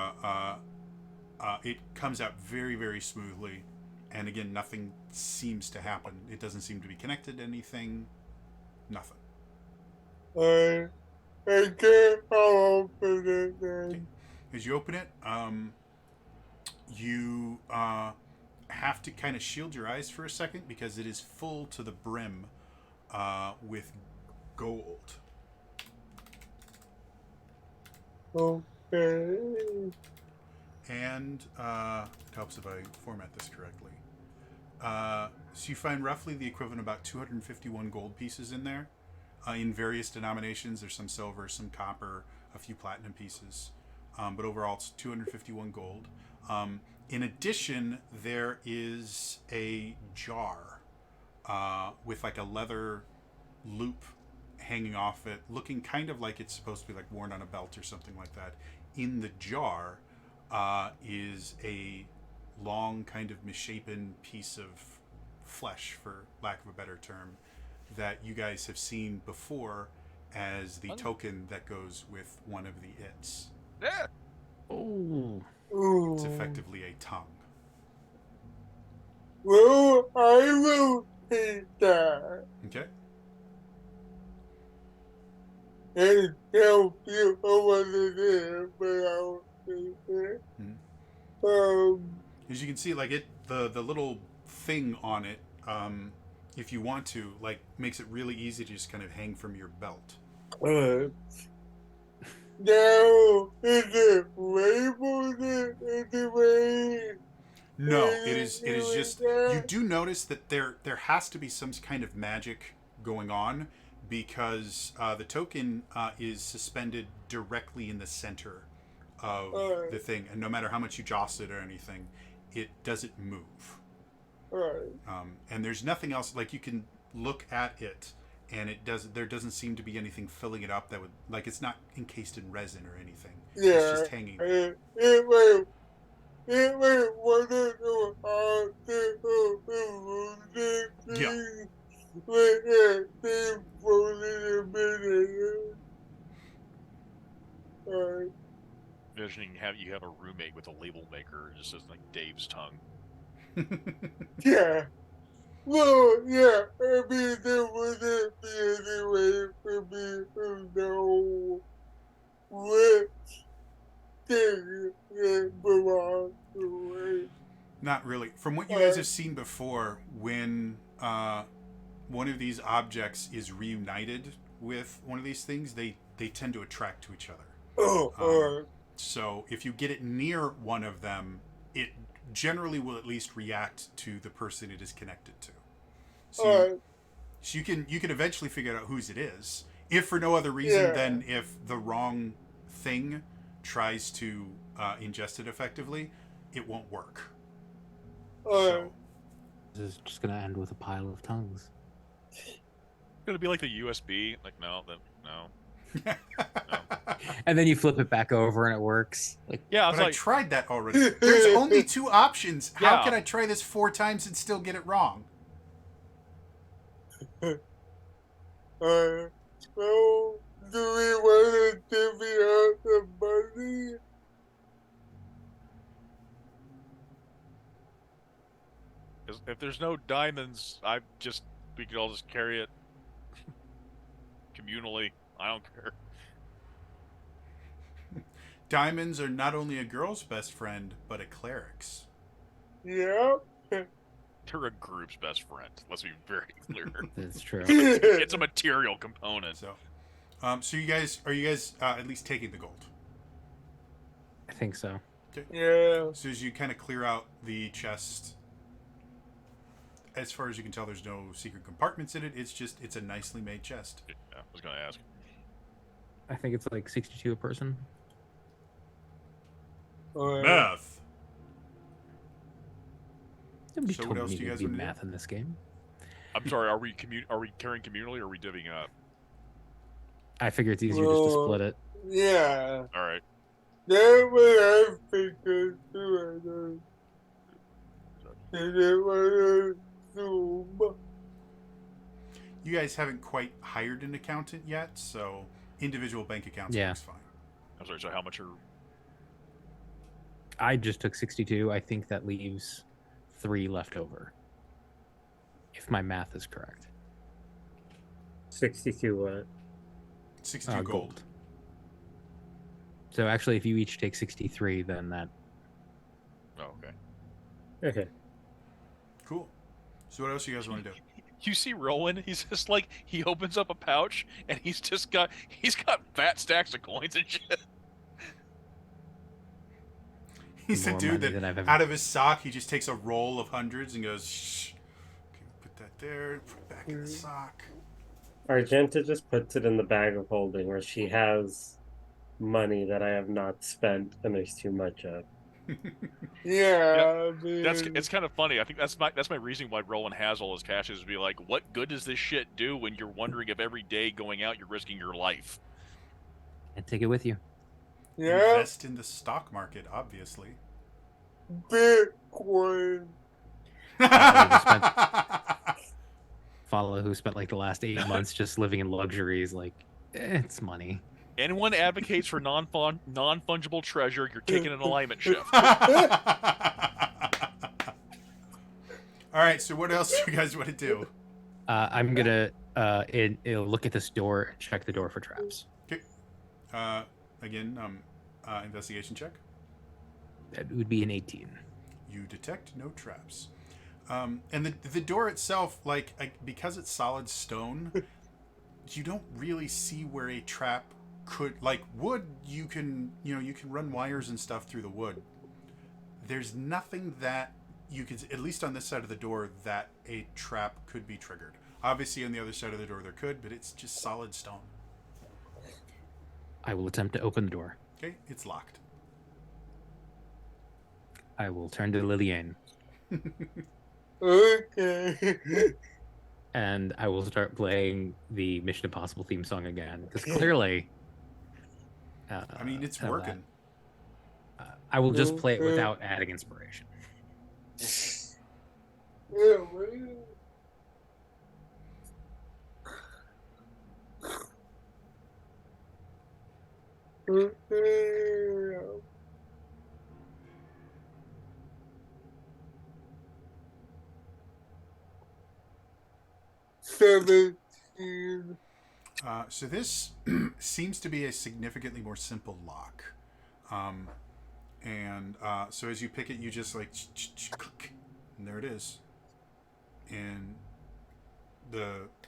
it comes out very, very smoothly, and again, nothing seems to happen. It doesn't seem to be connected to anything. Nothing. I can't open it then. As you open it, you have to kind of shield your eyes for a second because it is full to the brim with gold. Okay. And it helps if I format this correctly. So you find roughly the equivalent of about 251 gold pieces in there. In various denominations, there's some silver, some copper, a few platinum pieces. But overall, it's 251 gold. In addition, there is a jar with like a leather loop hanging off it, looking kind of like it's supposed to be like worn on a belt or something like that. In the jar is a long, kind of misshapen piece of flesh, for lack of a better term, that you guys have seen before as the token that goes with one of the its. Yeah. Oh. It's effectively a tongue. Well, I will take that Okay? and help you what it is, but I'll take it. As you can see, like the little thing on it, if you want to, like, makes it really easy to just kind of hang from your belt. Now, is it labeled in any way? No, it is just, you do notice that there has to be some kind of magic going on because the token is suspended directly in the center of the thing, and no matter how much you jostle it or anything, it doesn't move. Right. And there's nothing else, like, you can look at it and there doesn't seem to be anything filling it up that would, like, it's not encased in resin or anything. Yeah. It's just hanging. Envisioning you have a roommate with a label maker, just says like Dave's tongue. Yeah. Well, yeah, I mean, there wouldn't be any way for me to know which thing it belongs to. Not really. From what you guys have seen before, when one of these objects is reunited with one of these things, they tend to attract to each other. So if you get it near one of them, it generally will at least react to the person it is connected to. So you can eventually figure out whose it is, if for no other reason than if the wrong thing tries to ingest it effectively, it won't work. So, This is just gonna end with a pile of tongues. It's gonna be like the USB. Like no. And then you flip it back over and it works. Like, Yeah, but I tried that already. There's only 2 options. How Yeah. can I try this 4 times and still get it wrong? So, do we want to divvy out the money? if there's no diamonds, we could all just carry it communally. I don't care. Diamonds are not only a girl's best friend, but a cleric's. Yeah. They're a group's best friend. Let's be very clear. that's true. It's a material component. So, so you guys are at least taking the gold? I think so. Yeah. So as you kind of clear out the chest, as far as you can tell, there's no secret compartments in it. It's a nicely made chest. Yeah, I was gonna ask. I think it's like 62 a person. Math. Nobody So told what me else do you there'd guys be wanna do? math in this game. I'm sorry. Are we carrying communally, or are we divvying up? I figure it's easier just to split it. Yeah. All right. That what I figured too. Didn't want to assume. You guys haven't quite hired an accountant yet, so individual bank accounts works fine. I'm sorry. So how much are? I just took 62. I think that leaves 3 left over. If my math is correct. 62 what? 62 gold. So actually, if you each take 63, then that... Oh, okay. Okay. Cool. So what else do you guys want to do? You see Rowan? He's just like he opens up a pouch and he's got fat stacks of coins and shit. He's the More dude money than I've that ever- out of his sock he just takes a roll of hundreds and goes, shh. Okay, put that there. Put it back in the sock. Argenta just puts it in the bag of holding where she has money that I have not spent and there's too much of. Yeah. I mean, It's kind of funny. I think that's my reasoning why Rowan has all his cash is to be like, what good does this shit do when you're wondering if every day going out you're risking your life? And take it with you. yeah. Invest in the stock market, obviously. Bitcoin. Follow who spent like the last 8 months just living in luxury is like, it's money. Anyone advocates for non-fungible treasure, you're taking an alignment shift. All right, so what else do you guys want to do? I'm gonna it'll look at this door and check the door for traps. Again, investigation check. That would be an 18. You detect no traps. And the door itself, because it's solid stone, you don't really see where a trap could, like wood. You can run wires and stuff through the wood. There's nothing that you could, at least on this side of the door, that a trap could be triggered. Obviously, on the other side of the door there could, but it's just solid stone. I will attempt to open the door. Okay, it's locked. I will turn to Lillian Okay. and I will start playing the Mission Impossible theme song again because clearly. I mean, it's that- working. I will just play it without adding inspiration. Yeah, man. 17. So this seems to be a significantly more simple lock. So as you pick it, you just like click, and there it is. And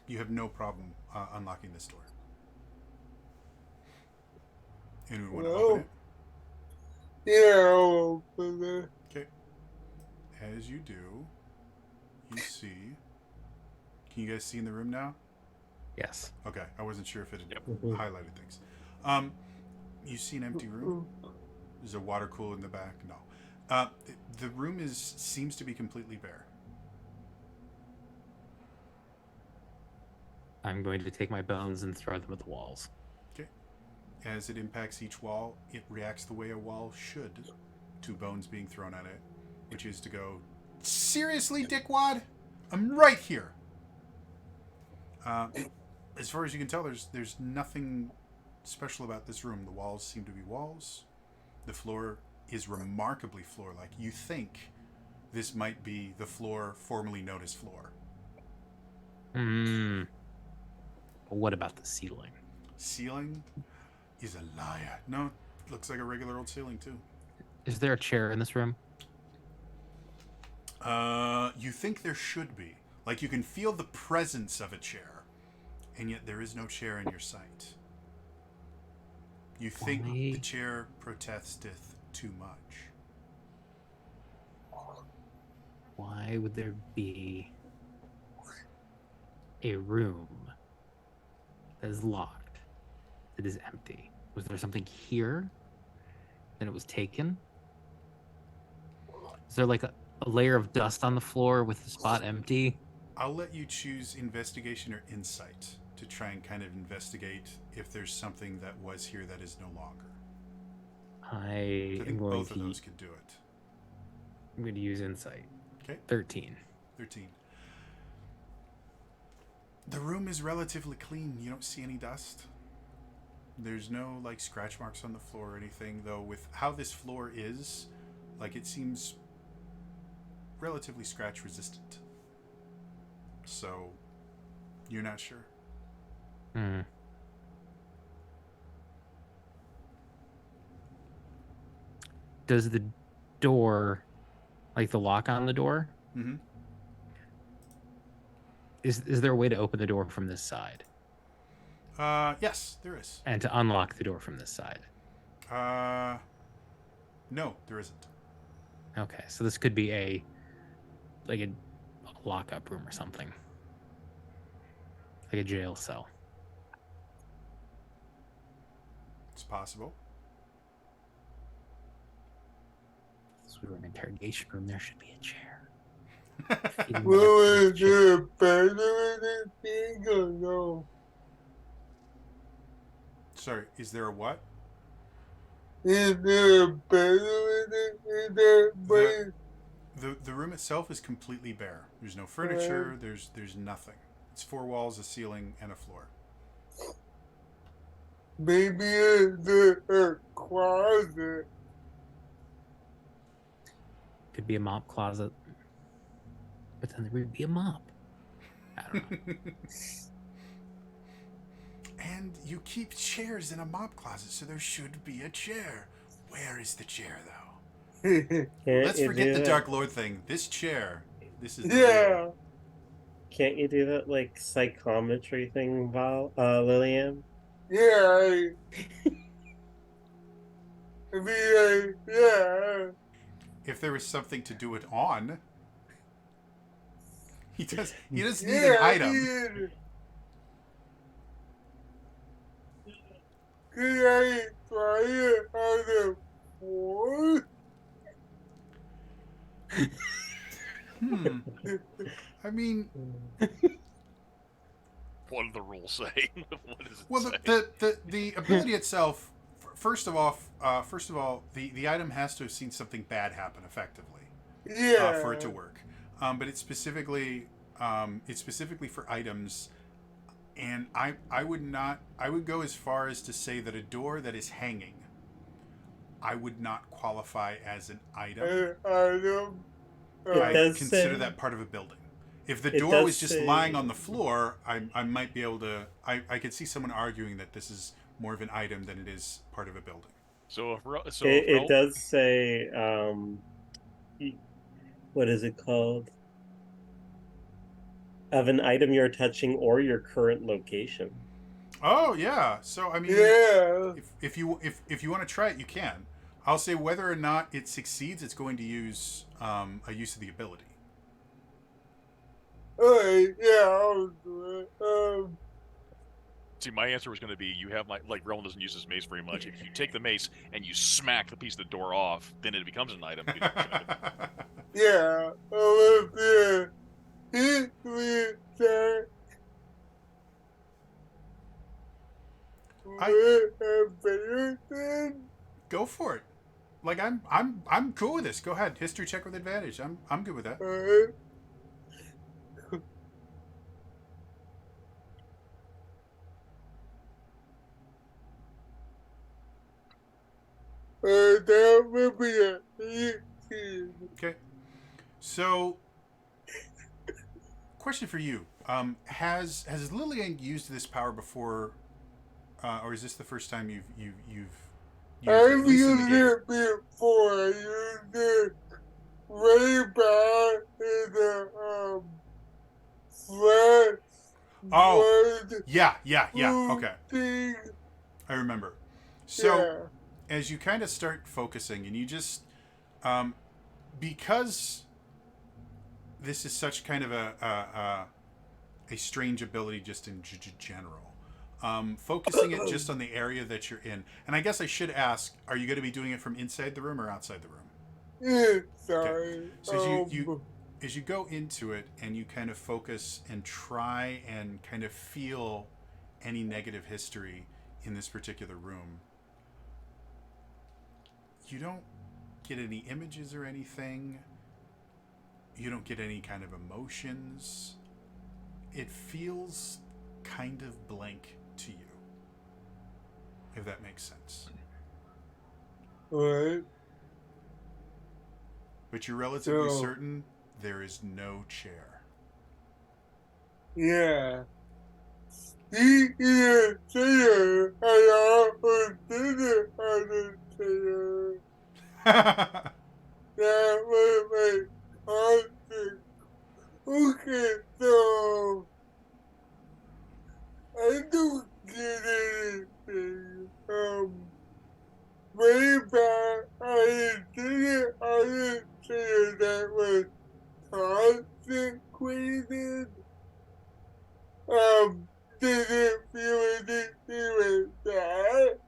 you have no problem unlocking this door. Anyone want to open it? Yeah, I'll open it. Okay. As you do, you see. Can you guys see in the room now? Yes. Okay, I wasn't sure if it had Mhm. highlighted things. You see an empty room. There's a water cooler in the back. No, the room seems to be completely bare. I'm going to take my bones and throw them at the walls. Okay. As it impacts each wall, it reacts the way a wall should to bones being thrown at it, which is to go, seriously, dickwad? I'm right here. As far as you can tell, there's nothing special about this room. The walls seem to be walls. The floor is remarkably floor-like. You think this might be the floor formerly known as floor. Hmm. But what about the ceiling? Ceiling is a liar. No, it looks like a regular old ceiling too. Is there a chair in this room? You think there should be. Like you can feel the presence of a chair, and yet there is no chair in your sight. You think Why? the chair protesteth too much. Why would there be a room that is locked, that is empty? Was there something here? Then it was taken? Is there like a layer of dust on the floor with the spot empty? I'll let you choose investigation or insight to try and kind of investigate if there's something that was here that is no longer. I I am think going both of to. those could do it. I'm going to use insight. Okay, 13. 13. The room is relatively clean. You don't see any dust. There's no like scratch marks on the floor or anything, though. With how this floor is, like it seems relatively scratch resistant. So you're not sure. Hmm. Does the door, like the lock on the door, Mm-hmm. is there a way to open the door from this side Yes, there is. and to unlock the door from this side? No, there isn't. Okay, so this could be a lockup room or something, like a jail cell. It's possible. This was an interrogation room. There should be a chair. Will it do better with this thing or no? Sorry, is there a what? Is there better with it? Is there better? The room itself is completely bare. There's no furniture. There's nothing. It's 4 walls, a ceiling, and a floor. Maybe it's a closet. Could be a mop closet, but then there would be a mop. I don't know. And you keep chairs in a mop closet, so there should be a chair. Where is the chair, though? Can't Let's you forget do the that? Dark Lord thing. This chair. This is the Yeah. real- Can't you do that like psychometry thing, Lillian? Yeah. I mean, yeah. If there was something to do it on, he doesn't need an Yeah, item. Can I try it on the floor? I mean, What do the rules say? What does it well, say? the ability itself. First of all, the item has to have seen something bad happen effectively Yeah. for it to work. But it's specifically for items, And I would not. I would go as far as to say that a door that is hanging, I would not qualify as an item. Item. It I does consider say that part of a building. If the It door does was just say- lying on the floor, I might be able to. I could see someone arguing that this is more of an item than it is part of a building. So if it does say what is it called? Of an item you're touching or your current location. Oh yeah. So I mean, Yeah. if you want to try it, you can. I'll say whether or not it succeeds, it's going to use a use of the ability. Alright, yeah, I'll do it. See, my answer was going to be you have like Relm doesn't use his mace very much. If you take the mace and you smack the piece of the door off, then it becomes an item. Yeah, yeah. Hit me, sir. Go for it. Like I'm cool with this. Go ahead. History check with advantage. I'm good with that. That would be a 18. Okay. So, question for you: has Lillian used this power before, or is this the first time you've used it? At I've least in the used game? it before. I used it way back in the flash. Oh. blood Yeah. Okay, thing. I remember. So, Yeah. as you kind of start focusing, and you just, because this is such kind of a strange ability just in general. Focusing it just on the area that you're in, and I guess I should ask: are you going to be doing it from inside the room or outside the room? Sorry. So as you go into it and you kind of focus and try and kind of feel any negative history in this particular room, you don't get any images or anything. You don't get any kind of emotions. It feels kind of blank to you, if that makes sense. What? But you're relatively So- certain there is no chair. Yeah. He is a singer, and I was singing on the singer. That was my concert. Okay, so I don't get anything. Way back, I did it on the singer that was consecrated. Didn't feel anything with that.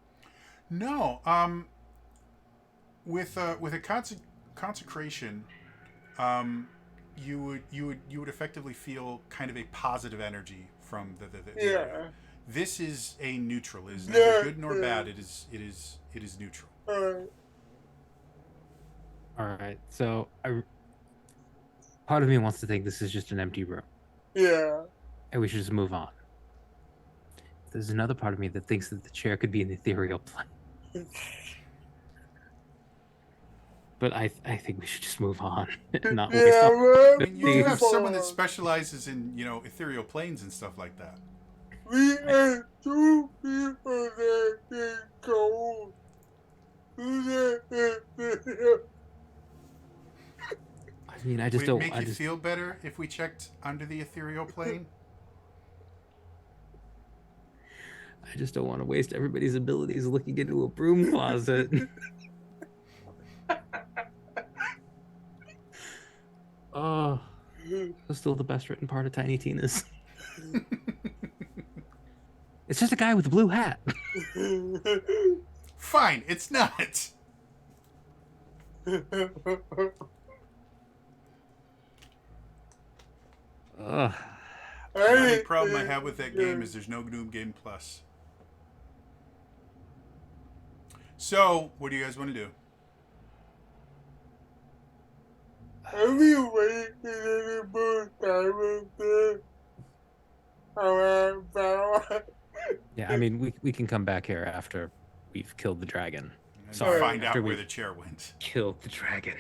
No, with a consecration, you would effectively feel kind of a positive energy from the Yeah. This is a neutral. It is Yeah, neither good nor yeah. bad. It is neutral. All right. So part of me wants to think this is just an empty room, Yeah. and we should just move on. There's another part of me that thinks that the chair could be an ethereal plane, but I think we should just move on. and not waste Yeah, all- well, I mean, you do have These- someone that specializes in ethereal planes and stuff like that. we had two people that can go to the I mean, I Would just it don't. make I you just feel better if we checked under the ethereal plane? I just don't want to waste everybody's abilities looking into a broom closet. Oh, that's still the best written part of Tiny Tina's. It's just a guy with a blue hat. Fine, it's not. Ugh. The only problem I have with that game is there's no Doom Game Plus. So, what do you guys want to do? Have you waited any more time with this? I found Yeah, I mean, we can come back here after we've killed the dragon. And Sorry, find after out where we- the chair went. Killed the dragon.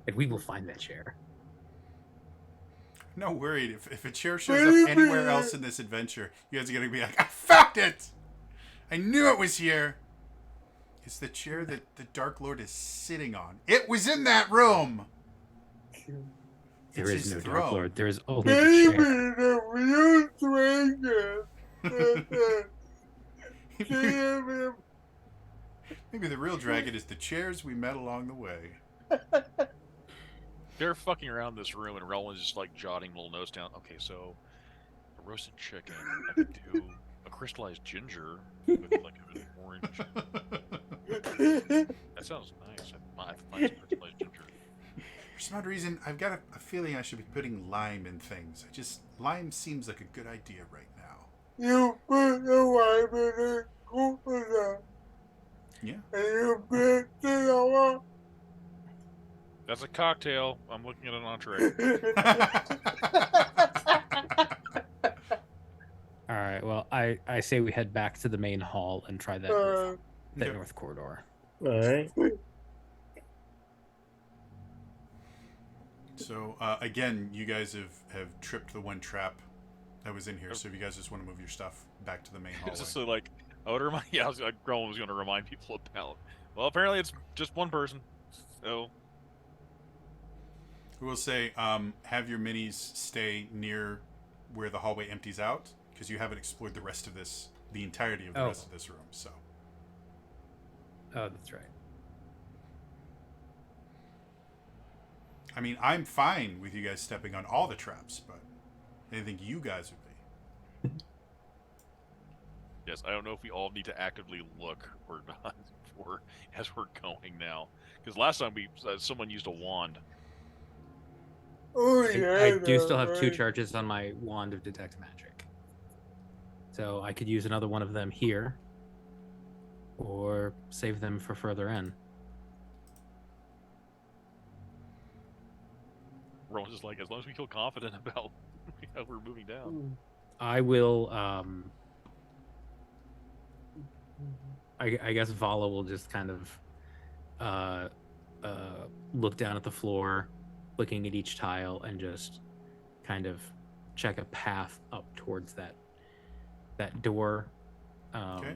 And we will find that chair. No worried. If a chair shows up anywhere else in this adventure, you guys are gonna be like, I found it! I knew it was here! It's the chair that the Dark Lord is sitting on. It was in that room! There It's is his no throne. Dark Lord. There is only the Maybe chair. the real dragon. Maybe the real dragon is the chairs we met along the way. They're fucking around this room, and Relwyn's just like jotting little notes down. Okay, so a roasted chicken. I could do a crystallized ginger with like an orange. That sounds nice. I find some crystallized ginger. For some odd reason, I've got a feeling I should be putting lime in things. Lime seems like a good idea right now. You put the lime in the coconut. Yeah. And you put the That's a cocktail. I'm looking at an entree. All right. Well, I say we head back to the main hall and try that Uh, Okay. north corridor. All right. So again, you guys have tripped the one trap that was in here. So if you guys just want to move your stuff back to the main hallway. It's just like, I would remind. Yeah, Relwyn was going to remind people about. Well, apparently it's just one person. So We will say, have your minis stay near where the hallway empties out, because you haven't explored the rest of this, the entirety of the Oh. rest of this room. So Oh, that's right. I mean, I'm fine with you guys stepping on all the traps, but I didn't think you guys would be. yes, I don't know if we all need to actively look or not for as we're going now. Because last time someone used a wand. oh, I, yeah. I do still have two right. charges on my wand of detect magic, so I could use another one of them here, or save them for further in. Relwyn's just like, as long as we feel confident about how we're moving down. I will. I guess Vala will just kind of look down at the floor, looking at each tile, and just kind of check a path up towards that door. Okay.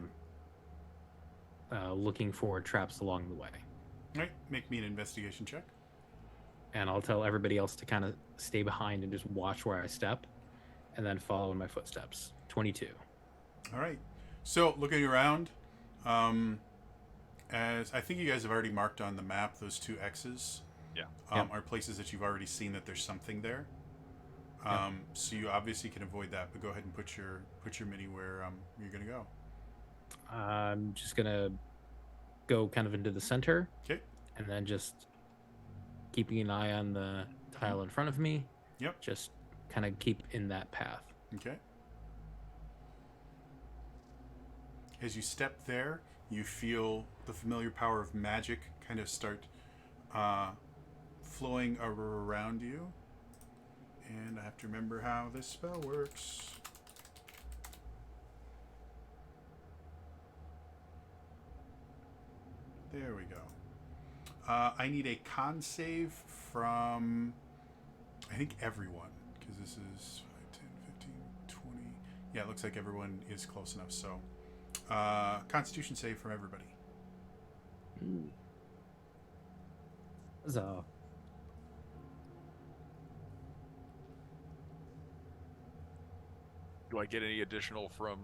Looking for traps along the way. All right, make me an investigation check. And I'll tell everybody else to kind of stay behind and just watch where I step, and then follow in my footsteps. 22. All right. So looking around, as I think you guys have already marked on the map, those two X's, Yeah. Yep. are places that you've already seen that there's something there. Yep. So you obviously can avoid that, but go ahead and put your mini where you're gonna go. I'm just gonna go kind of into the center, Okay. and then just keeping an eye on the tile in front of me. Yep. Just kind of keep in that path. Okay. As you step there, you feel the familiar power of magic kind of start flowing around you. And I have to remember how this spell works. There we go. I need a con save from, I think, everyone. Because this is 5, 10, 15, 20. Yeah, it looks like everyone is close enough. So, Constitution save from everybody. So Do I get any additional from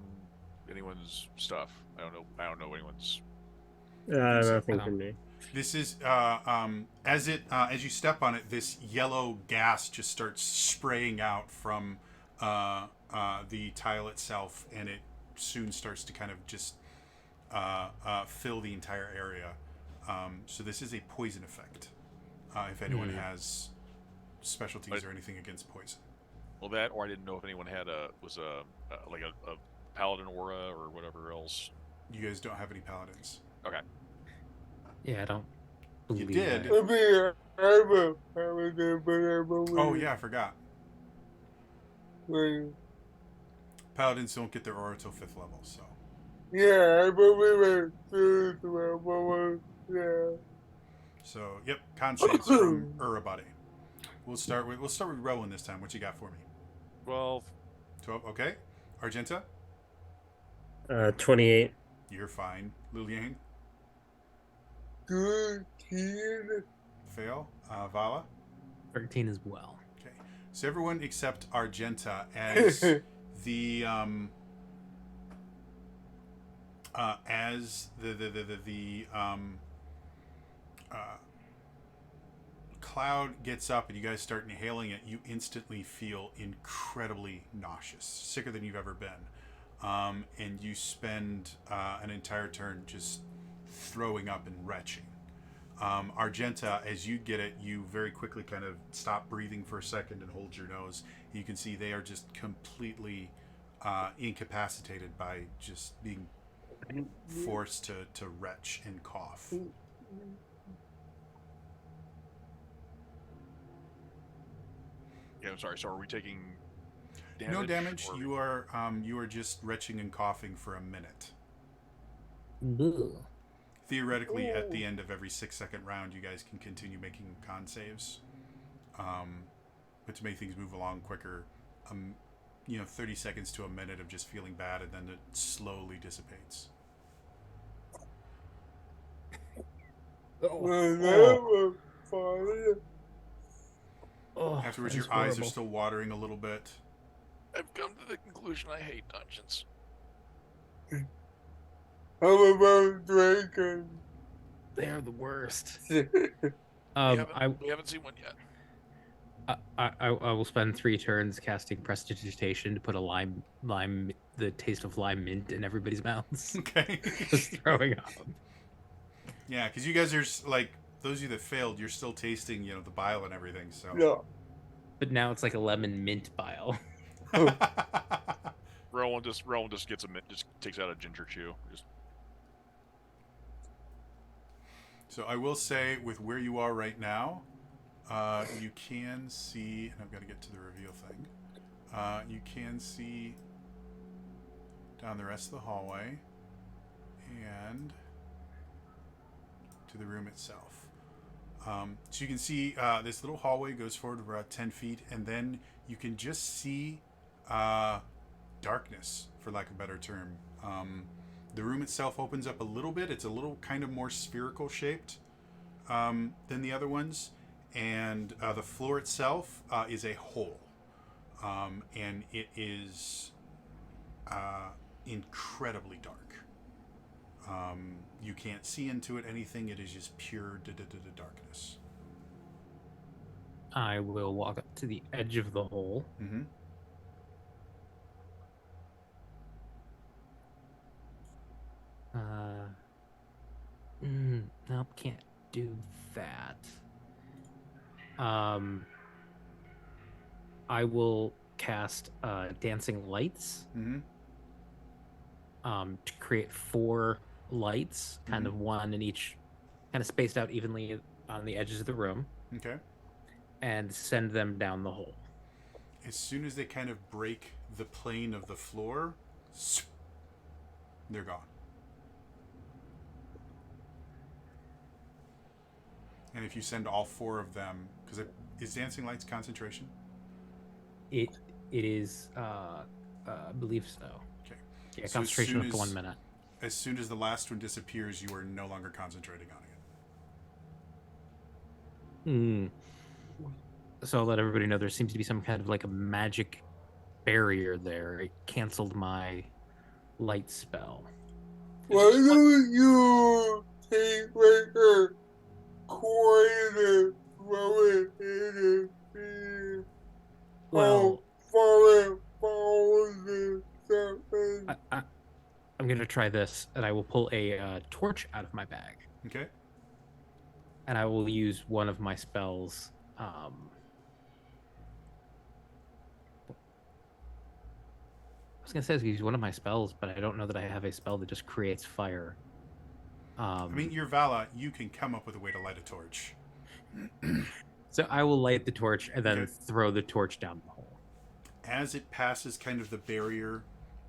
anyone's stuff? I don't know anyone's. Nothing from me. This is as you step on it, this yellow gas just starts spraying out from the tile itself, and it soon starts to kind of just fill the entire area. So this is a poison effect. If anyone has specialties or anything against poison. Well, that, or I didn't know if anyone had a paladin aura or whatever else. You guys don't have any paladins. Okay. yeah, I don't You believe did. that. Oh yeah, I forgot. Paladins don't get their aura till 5th level, so. Yeah, I believe it. Yeah. So, yep, con saves from Urabadi. We'll start with Rowan this time. What you got for me? 12. 12, okay. Argenta, 28. you're fine. Liliane, 13. fail. Vala, 13 as well. okay. So everyone except Argenta as the cloud gets up and you guys start inhaling it, you instantly feel incredibly nauseous, sicker than you've ever been, and you spend an entire turn just throwing up and retching. Argenta, as you get it, you very quickly kind of stop breathing for a second and hold your nose. You can see they are just completely incapacitated by just being forced to retch and cough. Yeah, I'm sorry. So are we taking damage? No damage. or- You are just retching and coughing for a minute. Ugh. Theoretically, at the end of every 6-second round, you guys can continue making con saves. But to make things move along quicker, 30 seconds to a minute of just feeling bad, and then it slowly dissipates. Afterwards, your eyes are still watering a little bit. I've come to the conclusion I hate dungeons. How about drinking? They're the worst. We I haven't seen one yet. I will spend 3 turns casting Prestidigitation to put the taste of lime mint in everybody's mouths. Okay. Just throwing up. Yeah, because you guys are like, those of you that failed, you're still tasting, the bile and everything. So. Yeah. But now it's like a lemon mint bile. Rowan just gets just takes out a ginger chew. Just So I will say, with where you are right now, you can see, and I've got to get to the reveal thing. You can see down the rest of the hallway and to the room itself. So you can see this little hallway goes forward about 10 feet, and then you can just see darkness, for lack of a better term. The room itself opens up a little bit. It's a little kind of more spherical shaped than the other ones. And the floor itself is a hole. And it is incredibly dark. You can't see into it anything. It is just pure darkness. I will walk up to the edge of the hole. Mm-hmm. Nope, can't do that. I will cast Dancing Lights Mm-hmm. To create 4 lights, kind of one in each, kind of spaced out evenly on the edges of the room, Okay. and send them down the hole. As soon as they kind of break the plane of the floor, they're gone. And if you send all 4 of them, because is Dancing Lights concentration? It is, I believe so. Okay. Yeah, So as concentration soon up to as- 1 minute. As soon as the last one disappears, you are no longer concentrating on it. So I'll let everybody know there seems to be some kind of like a magic barrier there. It canceled my light spell. Why don't you take like a coin and throw it in and see Well, how far it falls and something? I'm going to try this, and I will pull a torch out of my bag, Okay. and I will use one of my spells. I was going to say I was gonna use one of my spells, but I don't know that I have a spell that just creates fire. I mean, you're Vala. You can come up with a way to light a torch. So I will light the torch and then Okay. throw the torch down the hole. As it passes kind of the barrier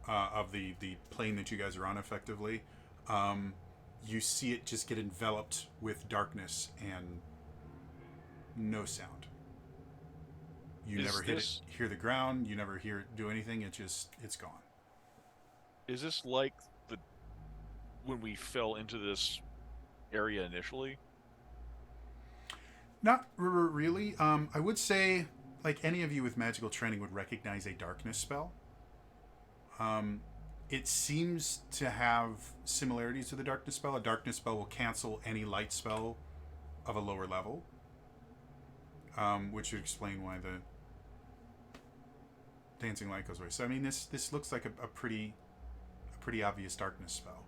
of the plane that you guys are on, effectively, you see it just get enveloped with darkness and no sound. You Is never hear the ground. You never hear it do anything. It's gone. Is this like when we fell into this area initially? Not really. I would say, like any of you with magical training would recognize a darkness spell. It seems to have similarities to the darkness spell. A darkness spell will cancel any light spell of a lower level, which would explain why the dancing light goes away. So I mean, this looks like a pretty obvious darkness spell,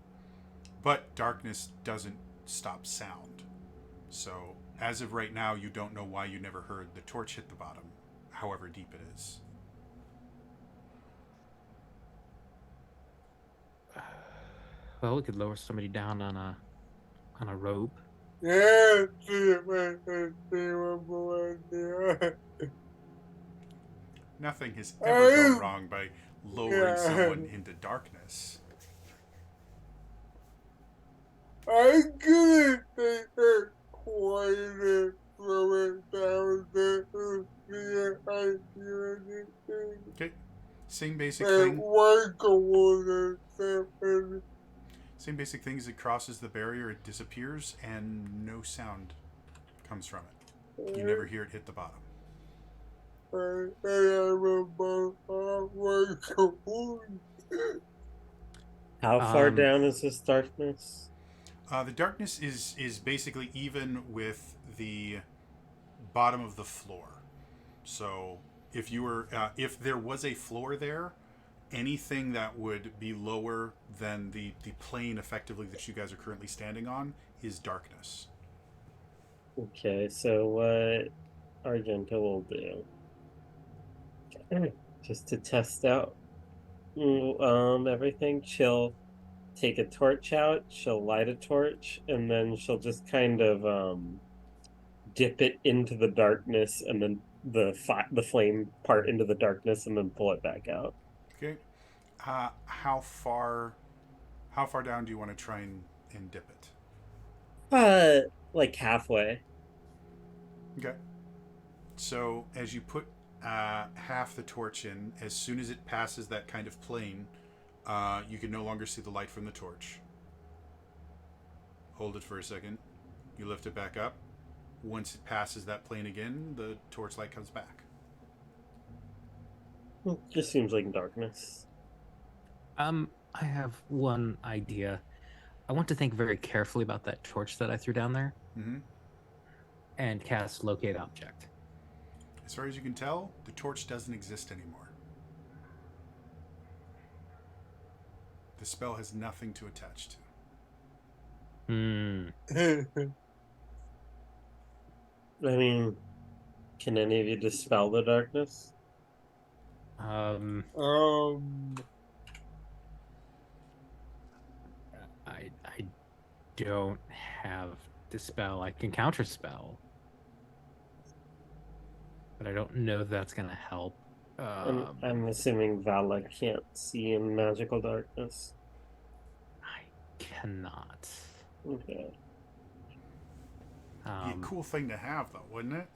but darkness doesn't stop sound. So as of right now, you don't know why you never heard the torch hit the bottom, however deep it is. Well, we could lower somebody down on a rope. Yeah, see what boy idea. Nothing has ever gone Oh. wrong by lowering Yeah. someone into darkness. I couldn't take her quieter from it down there. I do anything. Okay, same basic And thing. workable and Same basic thing as it crosses the barrier, it disappears, and no sound comes from it. You never hear it hit the bottom. How far Um, down is this darkness? The darkness is basically even with the bottom of the floor. So if you were if there was a floor there, anything that would be lower than the plane effectively that you guys are currently standing on is darkness. Okay, so what Argento will do, just to test out everything, she'll take a torch out, she'll light a torch, and then she'll just kind of dip it into the darkness, and then the flame part into the darkness, and then pull it back out. Okay. How far down do you want to try and dip it? Like halfway. Okay. So as you put half the torch in, as soon as it passes that kind of plane, you can no longer see the light from the torch. Hold it for a second. You lift it back up. Once it passes that plane again, the torch light comes back. Just seems like darkness. I have one idea. I want to think very carefully about that torch that I threw down there Mm-hmm. and cast locate object. As far as you can tell, the torch doesn't exist anymore. The spell has nothing to attach to. I mean, can any of you dispel the darkness? I don't have dispel. I can counterspell, but I don't know if that's gonna help. I'm assuming Vala can't see in magical darkness. I cannot. Okay. Be a cool thing to have, though, wouldn't it?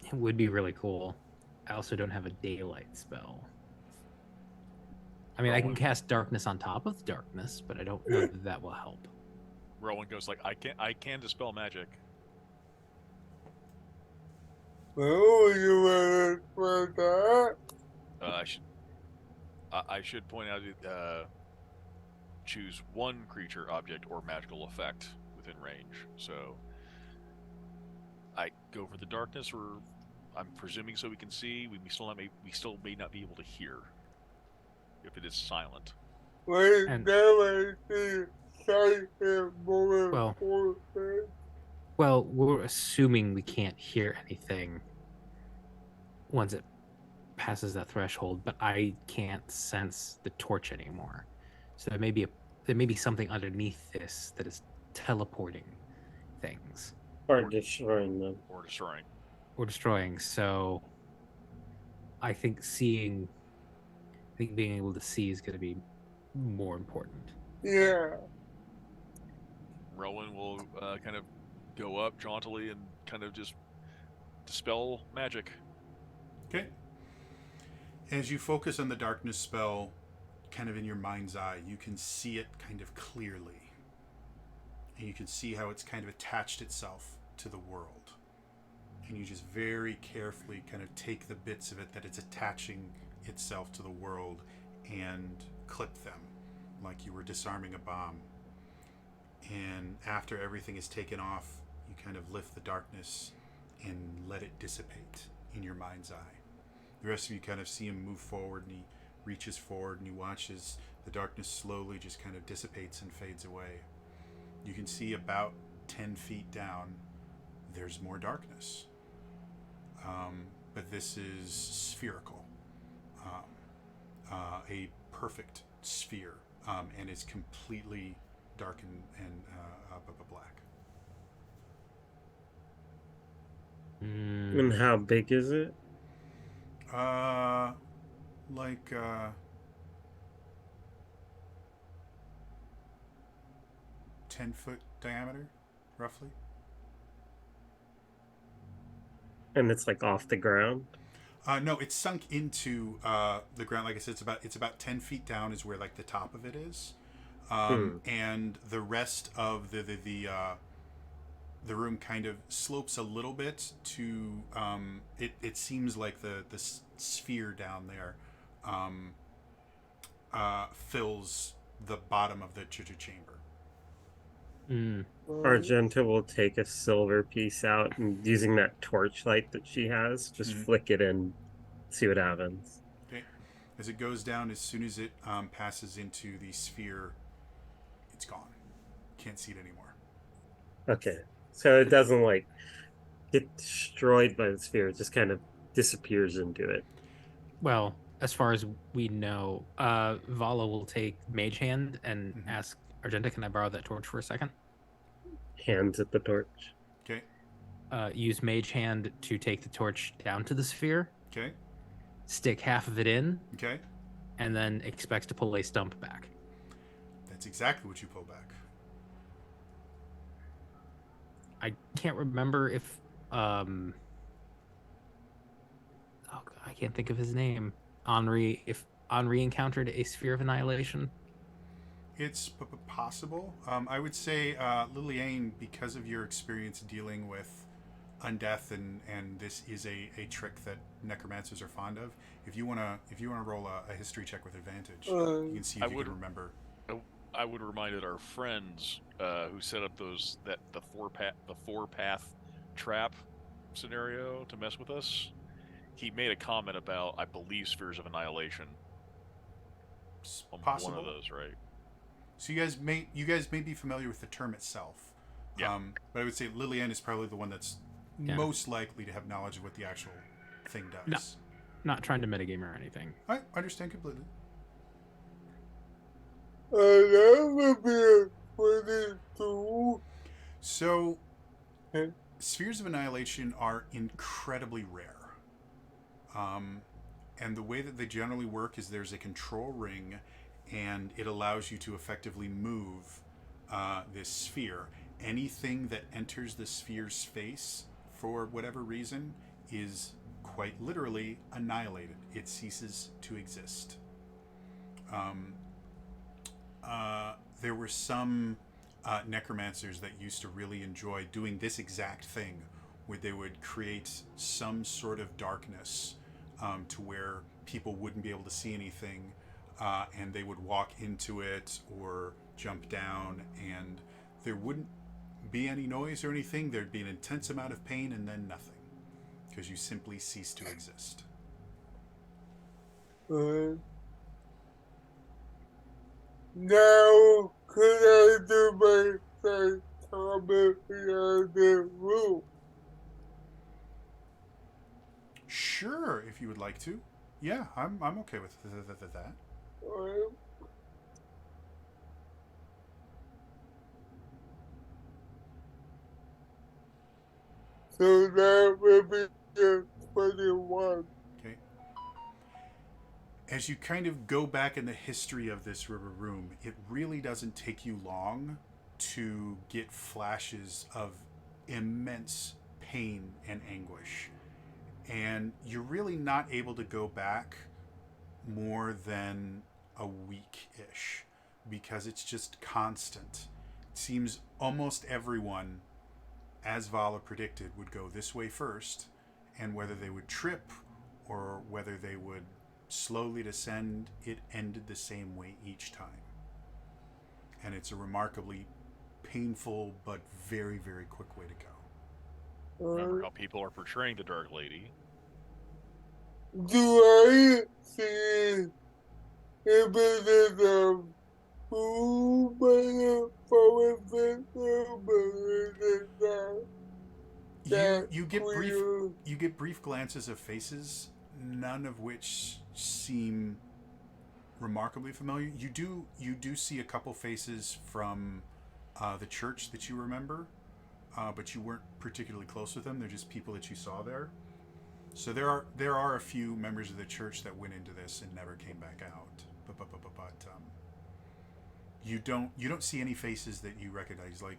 It would be really cool. I also don't have a daylight spell. I mean, I can Rowan. cast darkness on top of the darkness, but I don't know that that will help. Rowan goes like, I can dispel magic. Oh, you want to for that? I should point out choose one creature, object, or magical effect within range. So I go for the darkness, or I'm presuming so we can see. We still may not be able to hear if it is silent. Wait, And- now I see silent moment Well- for that. Well, we're assuming we can't hear anything once it passes that threshold, but I can't sense the torch anymore. So there may be something underneath this that is teleporting things Or destroying them. Or destroying. or destroying. So I think seeing think being able to see is going to be more important. Yeah. Rowan will kind of go up jauntily and kind of just dispel magic. Okay. As you focus on the darkness spell, kind of in your mind's eye, you can see it kind of clearly. And you can see how it's kind of attached itself to the world. And you just very carefully kind of take the bits of it that it's attaching itself to the world and clip them like you were disarming a bomb. And after everything is taken off, you kind of lift the darkness and let it dissipate in your mind's eye. The rest of you kind of see him move forward, and he reaches forward and he watches the darkness slowly just kind of dissipates and fades away. You can see about 10 feet down, there's more darkness. But this is spherical. A perfect sphere. And it's completely dark and black. And how big is it? Like 10-foot diameter, roughly. And it's like off the ground? No, it's sunk into the ground. Like I said, it's about 10 feet down is where like the top of it is, and the rest of the room kind of slopes a little bit to it seems like the sphere down there fills the bottom of the chamber. Argenta will take a silver piece out and using that torchlight that she has, just flick it and see what happens. Okay. As it goes down, as soon as it passes into the sphere, it's gone. Can't see it anymore. Okay. So it doesn't like get destroyed by the sphere, it just kind of disappears into it. Well, as far as we know, Vala will take Mage Hand and ask Argenta, can I borrow that torch for a second? Hands at the torch. Okay. Use Mage Hand to take the torch down to the sphere. Okay. Stick half of it in. Okay. And then expects to pull a stump back. That's exactly what you pull back. I can't remember if I can't think of his name. If Henri encountered a sphere of annihilation. It's possible. I would say, Liliane, because of your experience dealing with undeath and this is a trick that necromancers are fond of. If you wanna roll a history check with advantage, you can see if you can remember. I would remind our friends who set up the four path trap scenario to mess with us. He made a comment about, I believe, spheres of annihilation. It's On possible. one of those, right? So you guys may be familiar with the term itself. Yeah. But I would say Liliane is probably the one that's most likely to have knowledge of what the actual thing does. Not trying to metagame or anything. I understand completely. That would be 22. So, spheres of annihilation are incredibly rare. And the way that they generally work is there's a control ring, and it allows you to effectively move this sphere. Anything that enters the sphere's space, for whatever reason, is quite literally annihilated. It ceases to exist. There were some necromancers that used to really enjoy doing this exact thing, where they would create some sort of darkness to where people wouldn't be able to see anything, and they would walk into it or jump down, and there wouldn't be any noise or anything. There'd be an intense amount of pain and then nothing, because you simply cease to exist. Now, could I do my first comment beyond the room? Sure, if you would like to. Yeah, I'm okay with that. So that would be 21. Okay. as you kind of go back in the history of this river room, it really doesn't take you long to get flashes of immense pain and anguish. And you're really not able to go back more than a week ish because it's just constant. It seems almost everyone, as Vala predicted, would go this way first, and whether they would trip or whether they would slowly descend, it ended the same way each time. And it's a remarkably painful but very, very quick way to go. Remember how people are portraying the Dark Lady. Do I see images of who might have fallen victim You get brief glances of faces, none of which seem remarkably familiar. You do see a couple faces from the church that you remember, but you weren't particularly close with them. They're just people that you saw there. So there are a few members of the church that went into this and never came back out. But you don't see any faces that you recognize. Like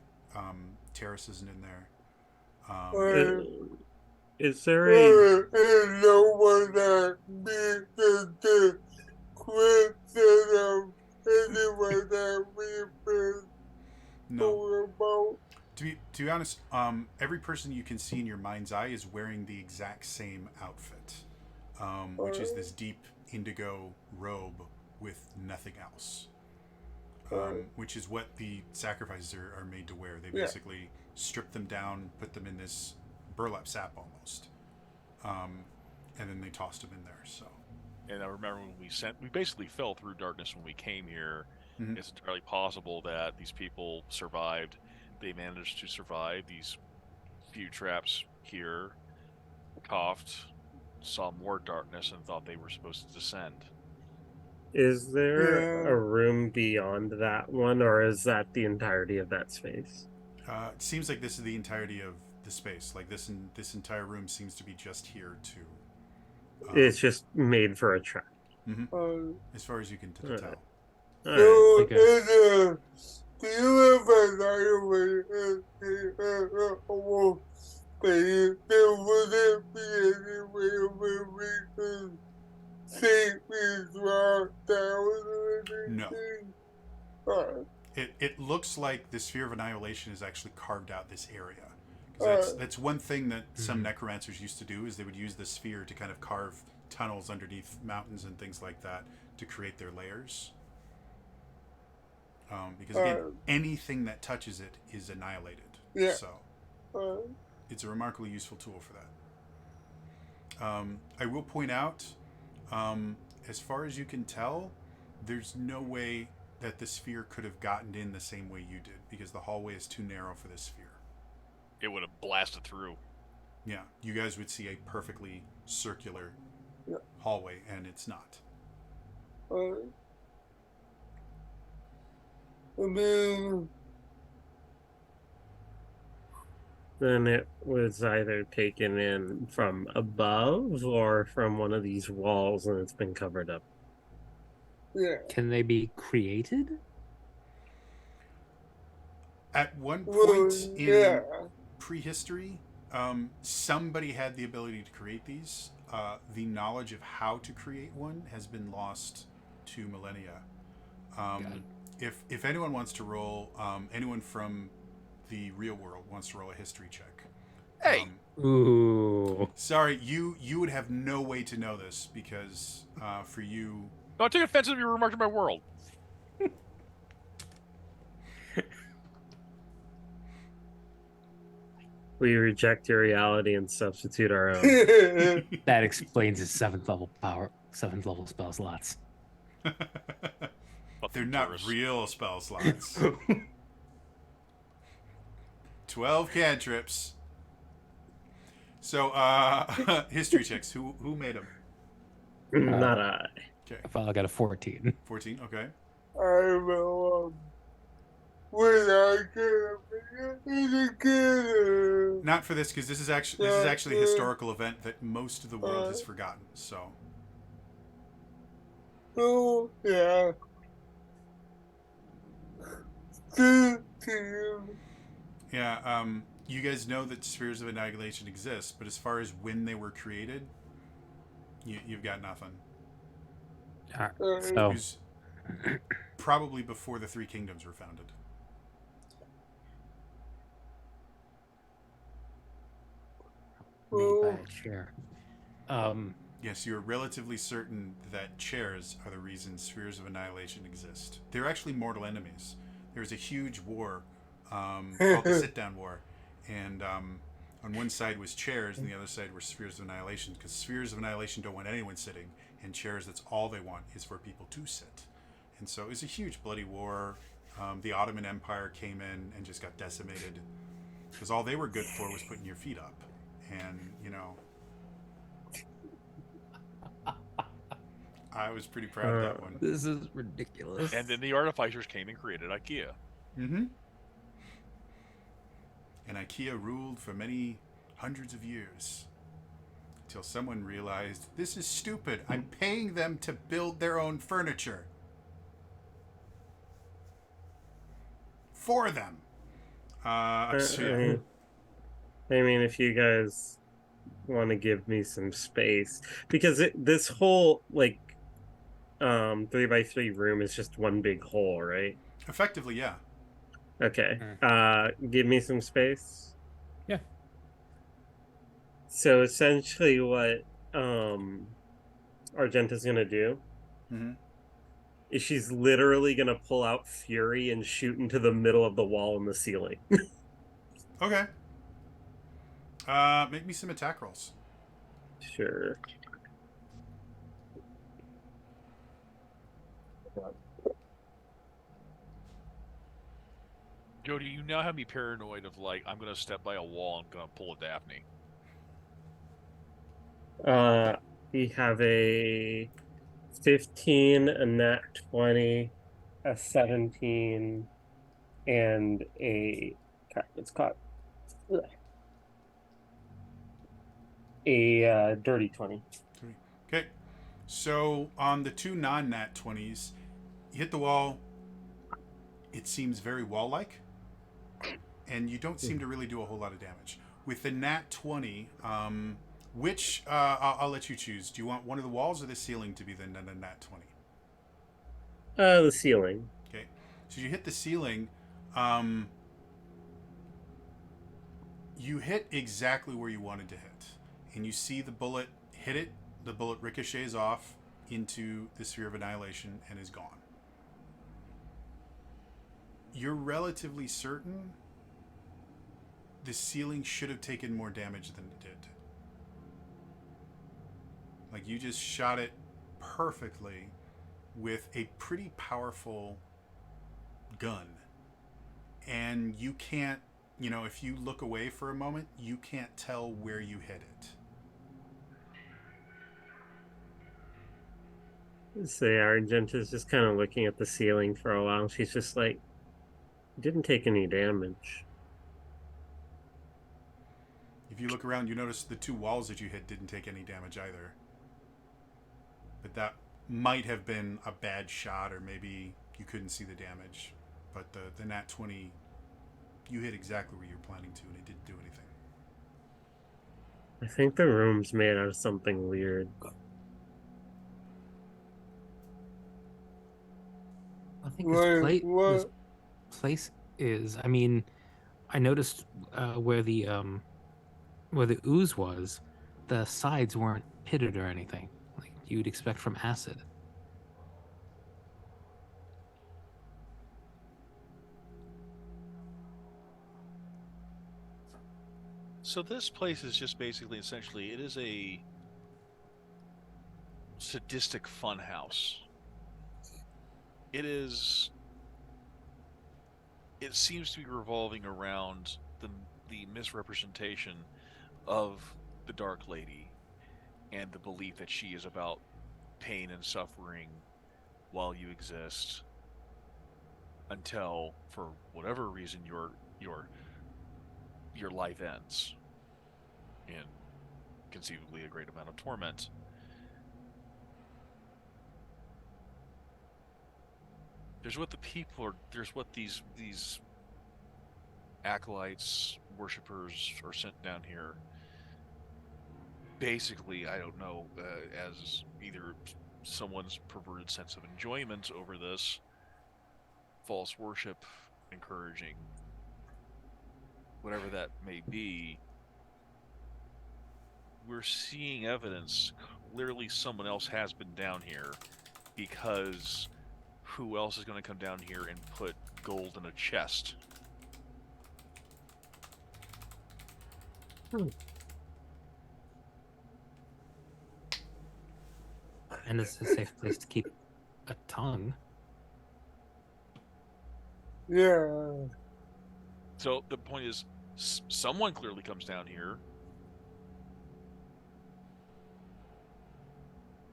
Terrace isn't in there. Is there a no one that beat the question of anyone that we've been No. about? To be honest, every person you can see in your mind's eye is wearing the exact same outfit, which is this deep indigo robe with nothing else, which is what the sacrifices are made to wear. They basically strip them down, put them in this burlap sack almost, and then they tossed them in there. So. And I remember when we basically fell through darkness when we came here. Mhm. It's entirely possible that these people survived. They managed to survive these few traps here, coughed, saw more darkness, and thought they were supposed to descend. Is there Yeah. a room beyond that one, or is that the entirety of that space? It seems like this is the entirety of the space. Like this entire room seems to be just here too. It's just made for a trap. As far as you can tell. Alright. All So, right. Okay. do you have an item almost there wouldn't be any way where we could safely drop down or No. anything? It looks like the sphere of annihilation has actually carved out this area. 'Cause that's one thing that some necromancers used to do, is they would use the sphere to kind of carve tunnels underneath mountains and things like that to create their layers. Because again, anything that touches it is annihilated. Yeah. So it's a remarkably useful tool for that. I will point out, as far as you can tell, there's no way that the sphere could have gotten in the same way you did, because the hallway is too narrow for this sphere. It would have blasted through. Yeah, you guys would see a perfectly circular Yeah. hallway, and it's not. I mean, Then it was either taken in from above or from one of these walls, and it's been covered up. yeah. Can they be created? At one Well, point in yeah. prehistory, somebody had the ability to create these. The knowledge of how to create one has been lost to millennia. If anyone wants to roll, anyone from the real world wants to roll a history check. Hey! Ooh. Sorry, you would have no way to know this because for you, Don't take offense if you remarked on my world. We reject your reality and substitute our own. That explains his seventh level spell slots. they're not real spell slots. 12 cantrips. So, history checks. Who made them? Not I. Okay, I got a 14. 14. Okay. I will, when I get a Not for this, because this is actually a historical event that most of the world has forgotten. So, Oh, yeah. Good to you. Yeah, you guys know that spheres of annihilation exist, but as far as when they were created, you've got nothing. Alright, Alright. It so was probably before the Three Kingdoms were founded. made by Oh, a chair. Um, Yes, you're relatively certain that chairs are the reason spheres of annihilation exist. They're actually mortal enemies. There was a huge war called the Sit Down War, and on one side was chairs, and the other side were spheres of annihilation. Because spheres of annihilation don't want anyone sitting, and chairs, that's all they want is for people to sit. And so it was a huge bloody war. The Ottoman Empire came in and just got decimated because all they were good for was putting your feet up, and you know. I was pretty proud of that one. this is ridiculous. And then the artificers came and created IKEA. Mm-hmm. And IKEA ruled for many hundreds of years until someone realized this is stupid. I'm paying them to build their own furniture for them. So yeah. I mean, if you guys want to give me some space, because this whole like 3x3 room is just one big hole, right? Effectively, yeah. Okay. Mm. Give me some space. Yeah. So essentially, what Argenta's gonna do Mm-hmm. is she's literally gonna pull out Fury and shoot into the middle of the wall and the ceiling. Okay. Make me some attack rolls. Sure. Jody, you now have me paranoid of like I'm gonna step by a wall and gonna pull a Daphne. We have a 15, a nat 20, a 17, and a it's caught a dirty 20. Okay. So on the two non-nat 20s, you hit the wall. It seems very wall-like, and you don't seem to really do a whole lot of damage. With the nat 20, which I'll let you choose. Do you want one of the walls or the ceiling to be the nat 20? The ceiling. Okay. So you hit the ceiling. You hit exactly where you wanted to hit, and you see the bullet hit it. The bullet ricochets off into the sphere of annihilation and is gone. You're relatively certain the ceiling should have taken more damage than it did. Like, you just shot it perfectly with a pretty powerful gun. And you can't, if you look away for a moment, you can't tell where you hit it. So yeah, Argenta's just kind of looking at the ceiling for a while. She's just like, didn't take any damage. If you look around, you notice the two walls that you hit didn't take any damage either. But that might have been a bad shot, or maybe you couldn't see the damage. But the nat 20, you hit exactly where you're planning to, and it didn't do anything. I think the room's made out of something weird. I think this What? place is. I mean, I noticed where the ooze was. The sides weren't pitted or anything like you'd expect from acid. So this place is just basically, essentially, it is a sadistic fun house. It seems to be revolving around the misrepresentation of the Dark Lady and the belief that she is about pain and suffering while you exist, until, for whatever reason, your life ends in conceivably a great amount of torment. there's what the people are. There's what these acolytes, worshippers are sent down here. Basically, I don't know, as either someone's perverted sense of enjoyment over this, false worship, encouraging, whatever that may be. We're seeing evidence. Clearly, someone else has been down here, because who else is going to come down here and put gold in a chest? And it's a safe place to keep a tongue. Yeah. So the point is, someone clearly comes down here.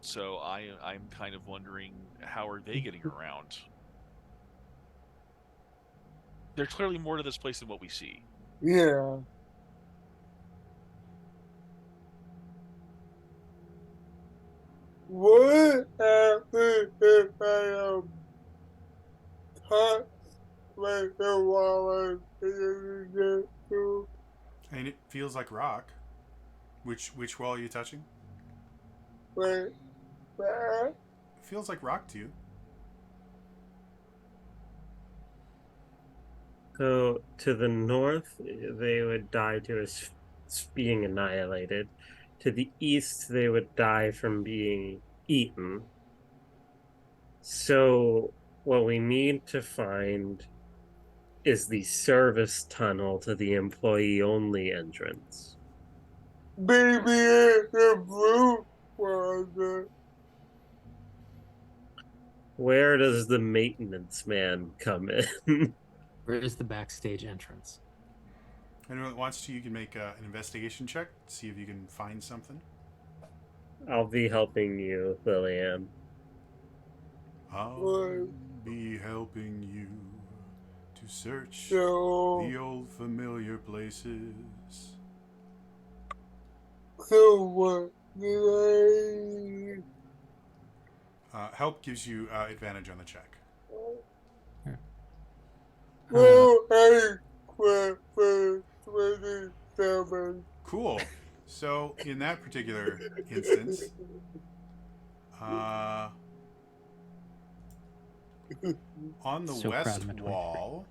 So I'm kind of wondering, how are they getting around? There's clearly more to this place than what we see. Yeah. What happens if I touch like the wallet and get to And it feels like rock. Which wall are you touching? like that? It feels like rock to you. So to the north, they would die to being annihilated. To the east, they would die from being eaten. So what we need to find is the service tunnel to the employee-only entrance. Maybe it's the blue one. Where does the maintenance man come in? Where is the backstage entrance? Anyone that wants to, you can make an investigation check. See if you can find something. I'll be helping you, Lillian. I'll be helping you to search So, the old familiar places. so what do Help gives you advantage on the check. Well, I quit for 27. Cool. So in that particular instance, on the So proud west of my 23. wall,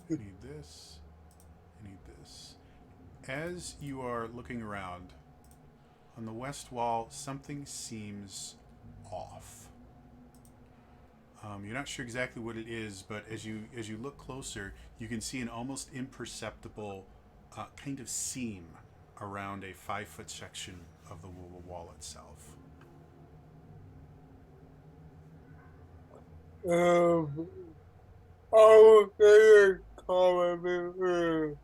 I need this. I need this. As you are looking around, on the west wall, something seems off. You're not sure exactly what it is, but as you look closer, you can see an almost imperceptible kind of seam around a 5-foot section of the wall itself. I was gonna comment.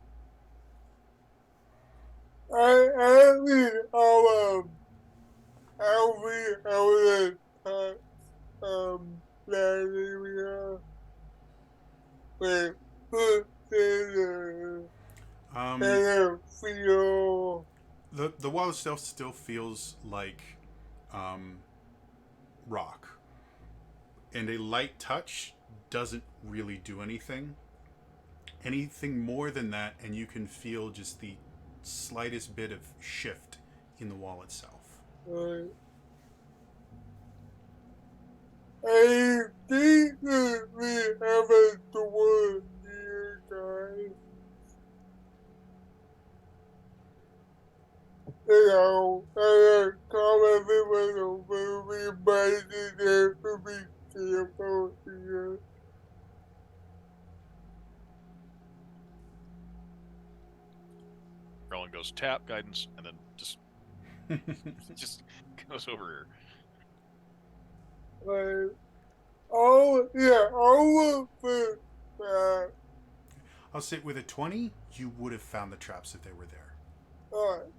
I mean, I'll be able to touch, that area. Like, put in and then feel. The wall itself still feels like rock, and a light touch doesn't really do anything. Anything more than that, and you can feel just the slightest bit of shift in the wall itself. I think that we have a door here, guys. You know, I call everyone over, reminding them to be careful here. Roland goes tap guidance, and then just goes over here. Like, oh, yeah, I'll look for that. I'll say with a 20, you would have found the traps if they were there. Alright.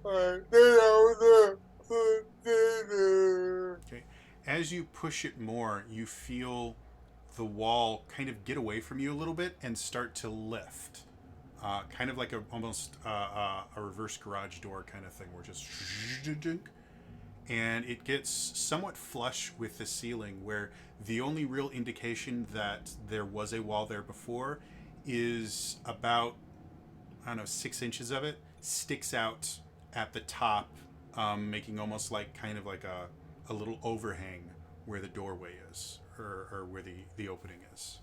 Alright, then I'll put dinner. Okay. As you push it more, you feel the wall kind of get away from you a little bit and start to lift. Kind of like almost a reverse garage door kind of thing, where just and it gets somewhat flush with the ceiling, where the only real indication that there was a wall there before is about, I don't know, 6 inches of it sticks out at the top, making almost like kind of like a little overhang where the doorway is, or where the opening is.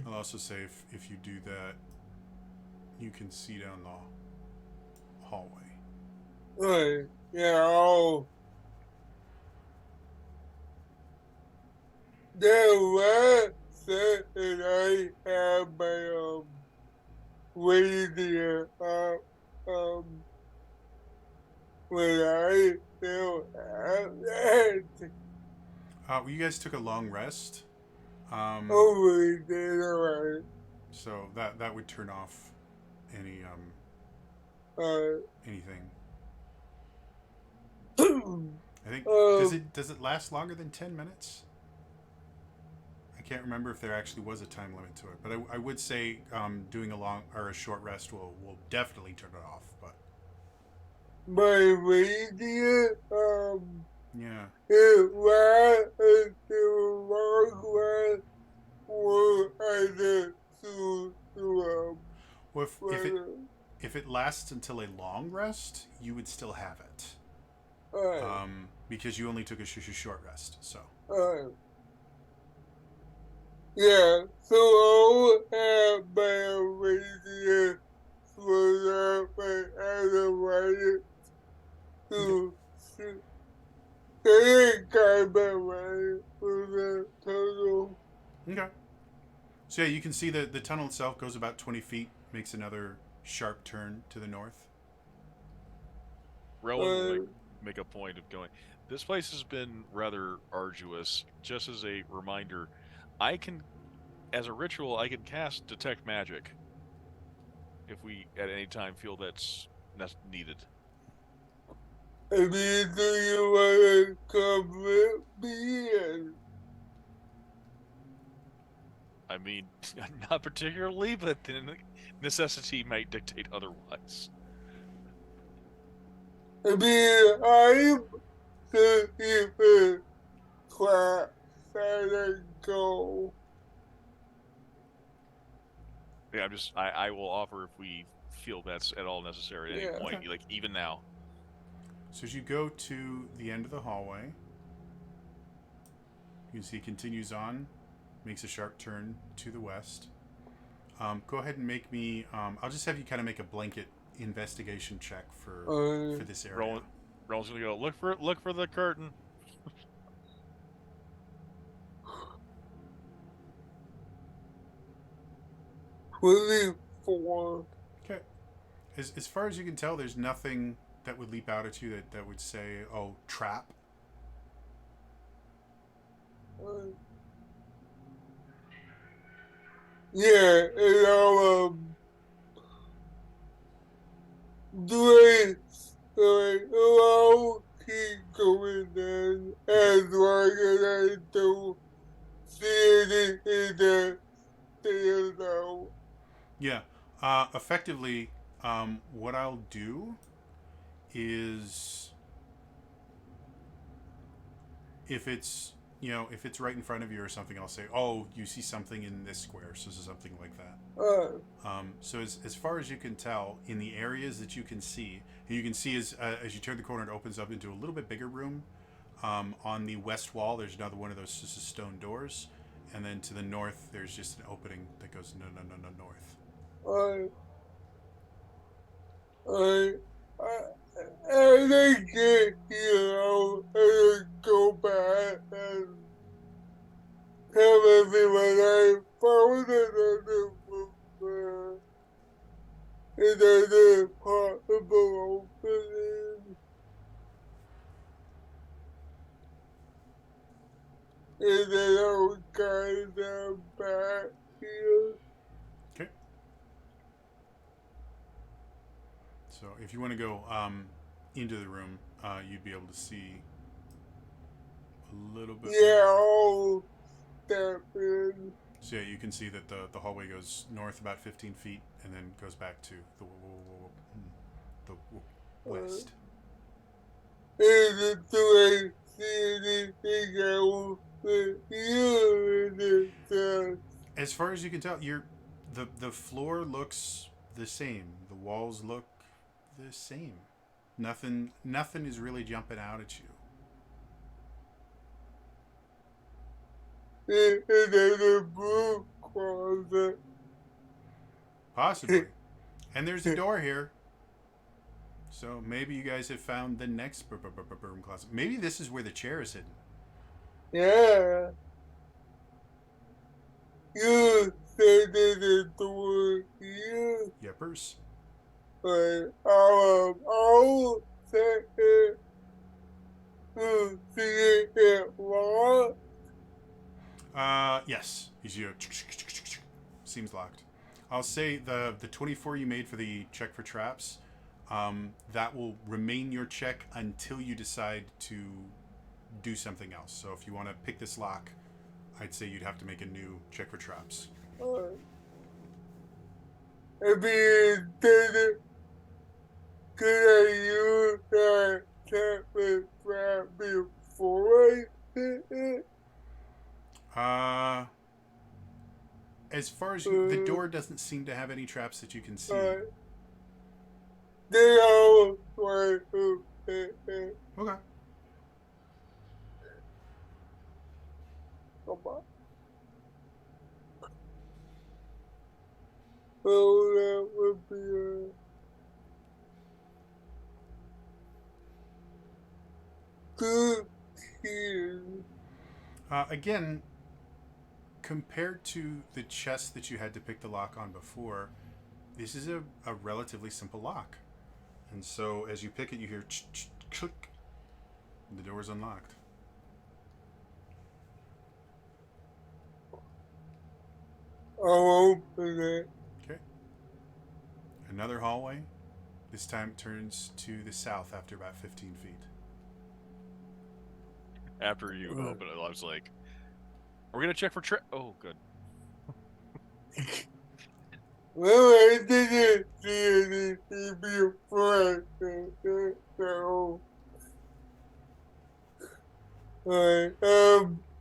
I'll also say if you do that, you can see down the hallway. Yeah, the last second I have my radio up when I still have that. Well, you guys took a long rest, We did alright. so that would turn off any anything. I think does it last longer than 10 minutes? I can't remember if there actually was a time limit to it, but I would say doing a long or a short rest will definitely turn it off. But my radio yeah, it lasts until long last or I get to well, if it lasts until a long rest, you would still have it, because you only took a short rest. So yeah, so I'll have my radio for up and otherwise to stay kind of ready for the tunnel. okay. So yeah, you can see that the tunnel itself goes about 20 feet, makes another sharp turn to the north. Rowan will make a point of going. This place has been rather arduous. Just as a reminder, I can, as a ritual, I can cast Detect Magic if we at any time feel that's needed. I mean, do you want to come with me? And I mean, not particularly, but then necessity might dictate otherwise. I mean, I'm the even class that I go. Yeah, I will offer if we feel that's at all necessary at any point, Okay. like even now. So as you go to the end of the hallway, you can see it continues on, makes a sharp turn to the west. Go ahead and make me. I'll just have you kind of make a blanket investigation check for this area. Roland's gonna go look for the curtain. 24. Okay. As far as you can tell, there's nothing that would leap out at you that would say, "Oh, trap." Yeah, and I'll I'll keep going then as long as I don't see anything that stands out. Yeah. Effectively, what I'll do is, if it's right in front of you or something, I'll say, "Oh, you see something in this square," so something like that. So as far as you can tell, in the areas that you can see as you turn the corner, it opens up into a little bit bigger room. On the west wall, there's another one of those just stone doors, and then to the north, there's just an opening that goes no north. And I get, and go back and tell everyone I found another book, another possible opening. And then I'll guide them back here. Okay. So if you want to go into the room, you'd be able to see a little bit. Yeah, more. I'll step in. So yeah, you can see that the hallway goes north about 15 feet and then goes back to the west. And do I see anything else with you in this? As far as you can tell, the floor looks the same. The walls look the same. Nothing is really jumping out at you. In the blue closet. Possibly. And there's a door here. So maybe you guys have found the next broom closet. Maybe this is where the chair is hidden. Yeah. You said that the door here, Yepers. but I'll say it. You see it locked. Yes. Seems locked. I'll say the 24 you made for the check for traps, that will remain your check until you decide to do something else. So if you want to pick this lock, I'd say you'd have to make a new check for traps. I mean, could I use that tablet trap before I hit it? As far as the door doesn't seem to have any traps that you can see. Then I'll try to hit it. Okay. Come on. So that would be a good key. Again, compared to the chest that you had to pick the lock on before, this is a relatively simple lock. And so as you pick it, you hear click. The door is unlocked. I'll open it. Okay. Another hallway. This time it turns to the south after about 15 feet. After you open it, I was like, "We're gonna check for Oh, good. Well, I didn't see anything before. So,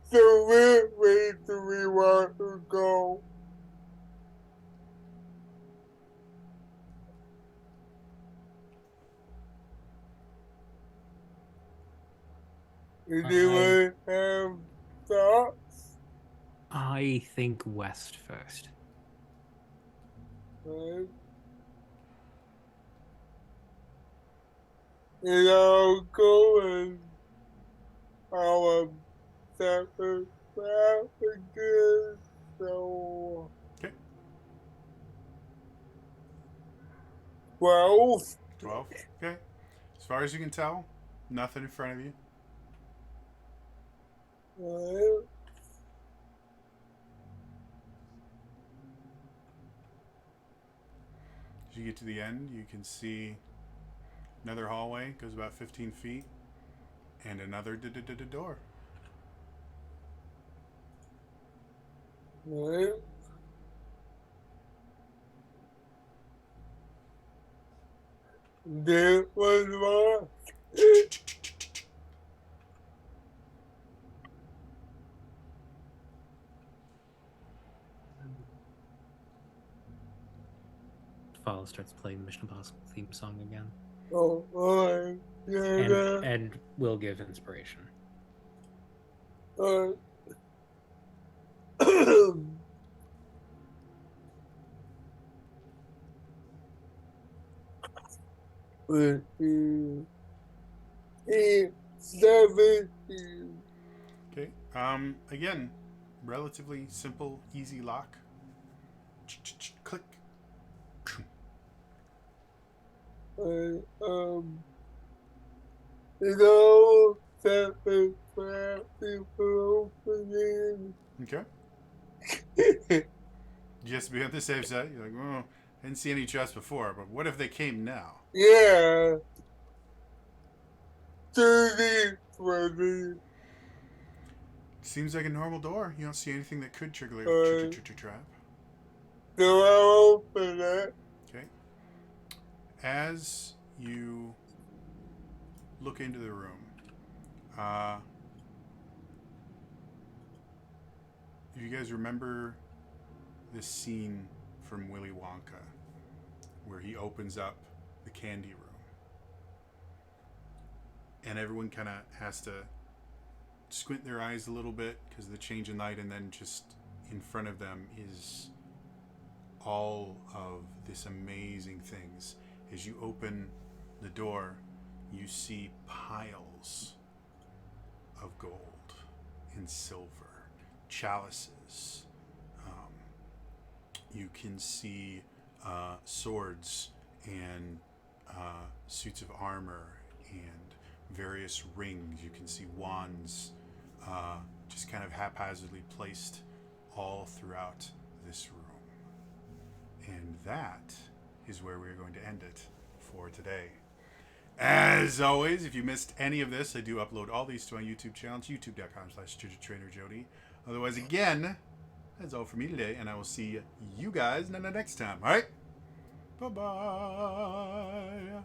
so where do we want to go? Anyone have thoughts? I think west first. And I'll go and I'll separate again. So Okay. 12. 12. Okay. As far as you can tell, nothing in front of you. As you get to the end, you can see another hallway, goes about 15 feet, and another door. There was one. Follow starts playing the Mission Impossible theme song again. Oh, yeah. And will give inspiration. Eight, 17. Okay. Again, relatively simple, easy lock. Click. You know, separate people opening. Okay. Just to be on the safe side, you're like, oh, I didn't see any chests before, but what if they came now? Yeah. 30, 20. Seems like a normal door. You don't see anything that could trigger a trap. Do I open it? Okay. As you look into the room, you guys remember this scene from Willy Wonka where he opens up the candy room and everyone kind of has to squint their eyes a little bit because of the change in light, and then just in front of them is all of this amazing things. As you open the door, you see piles of gold and silver, chalices. You can see swords and suits of armor and various rings. You can see wands just kind of haphazardly placed all throughout this room. And that is where we're going to end it for today. As always, if you missed any of this, I do upload all these to my YouTube channel, youtube.com/TriggerTrainerJody. Otherwise, again, that's all for me today, and I will see you guys next time. All right? Bye-bye.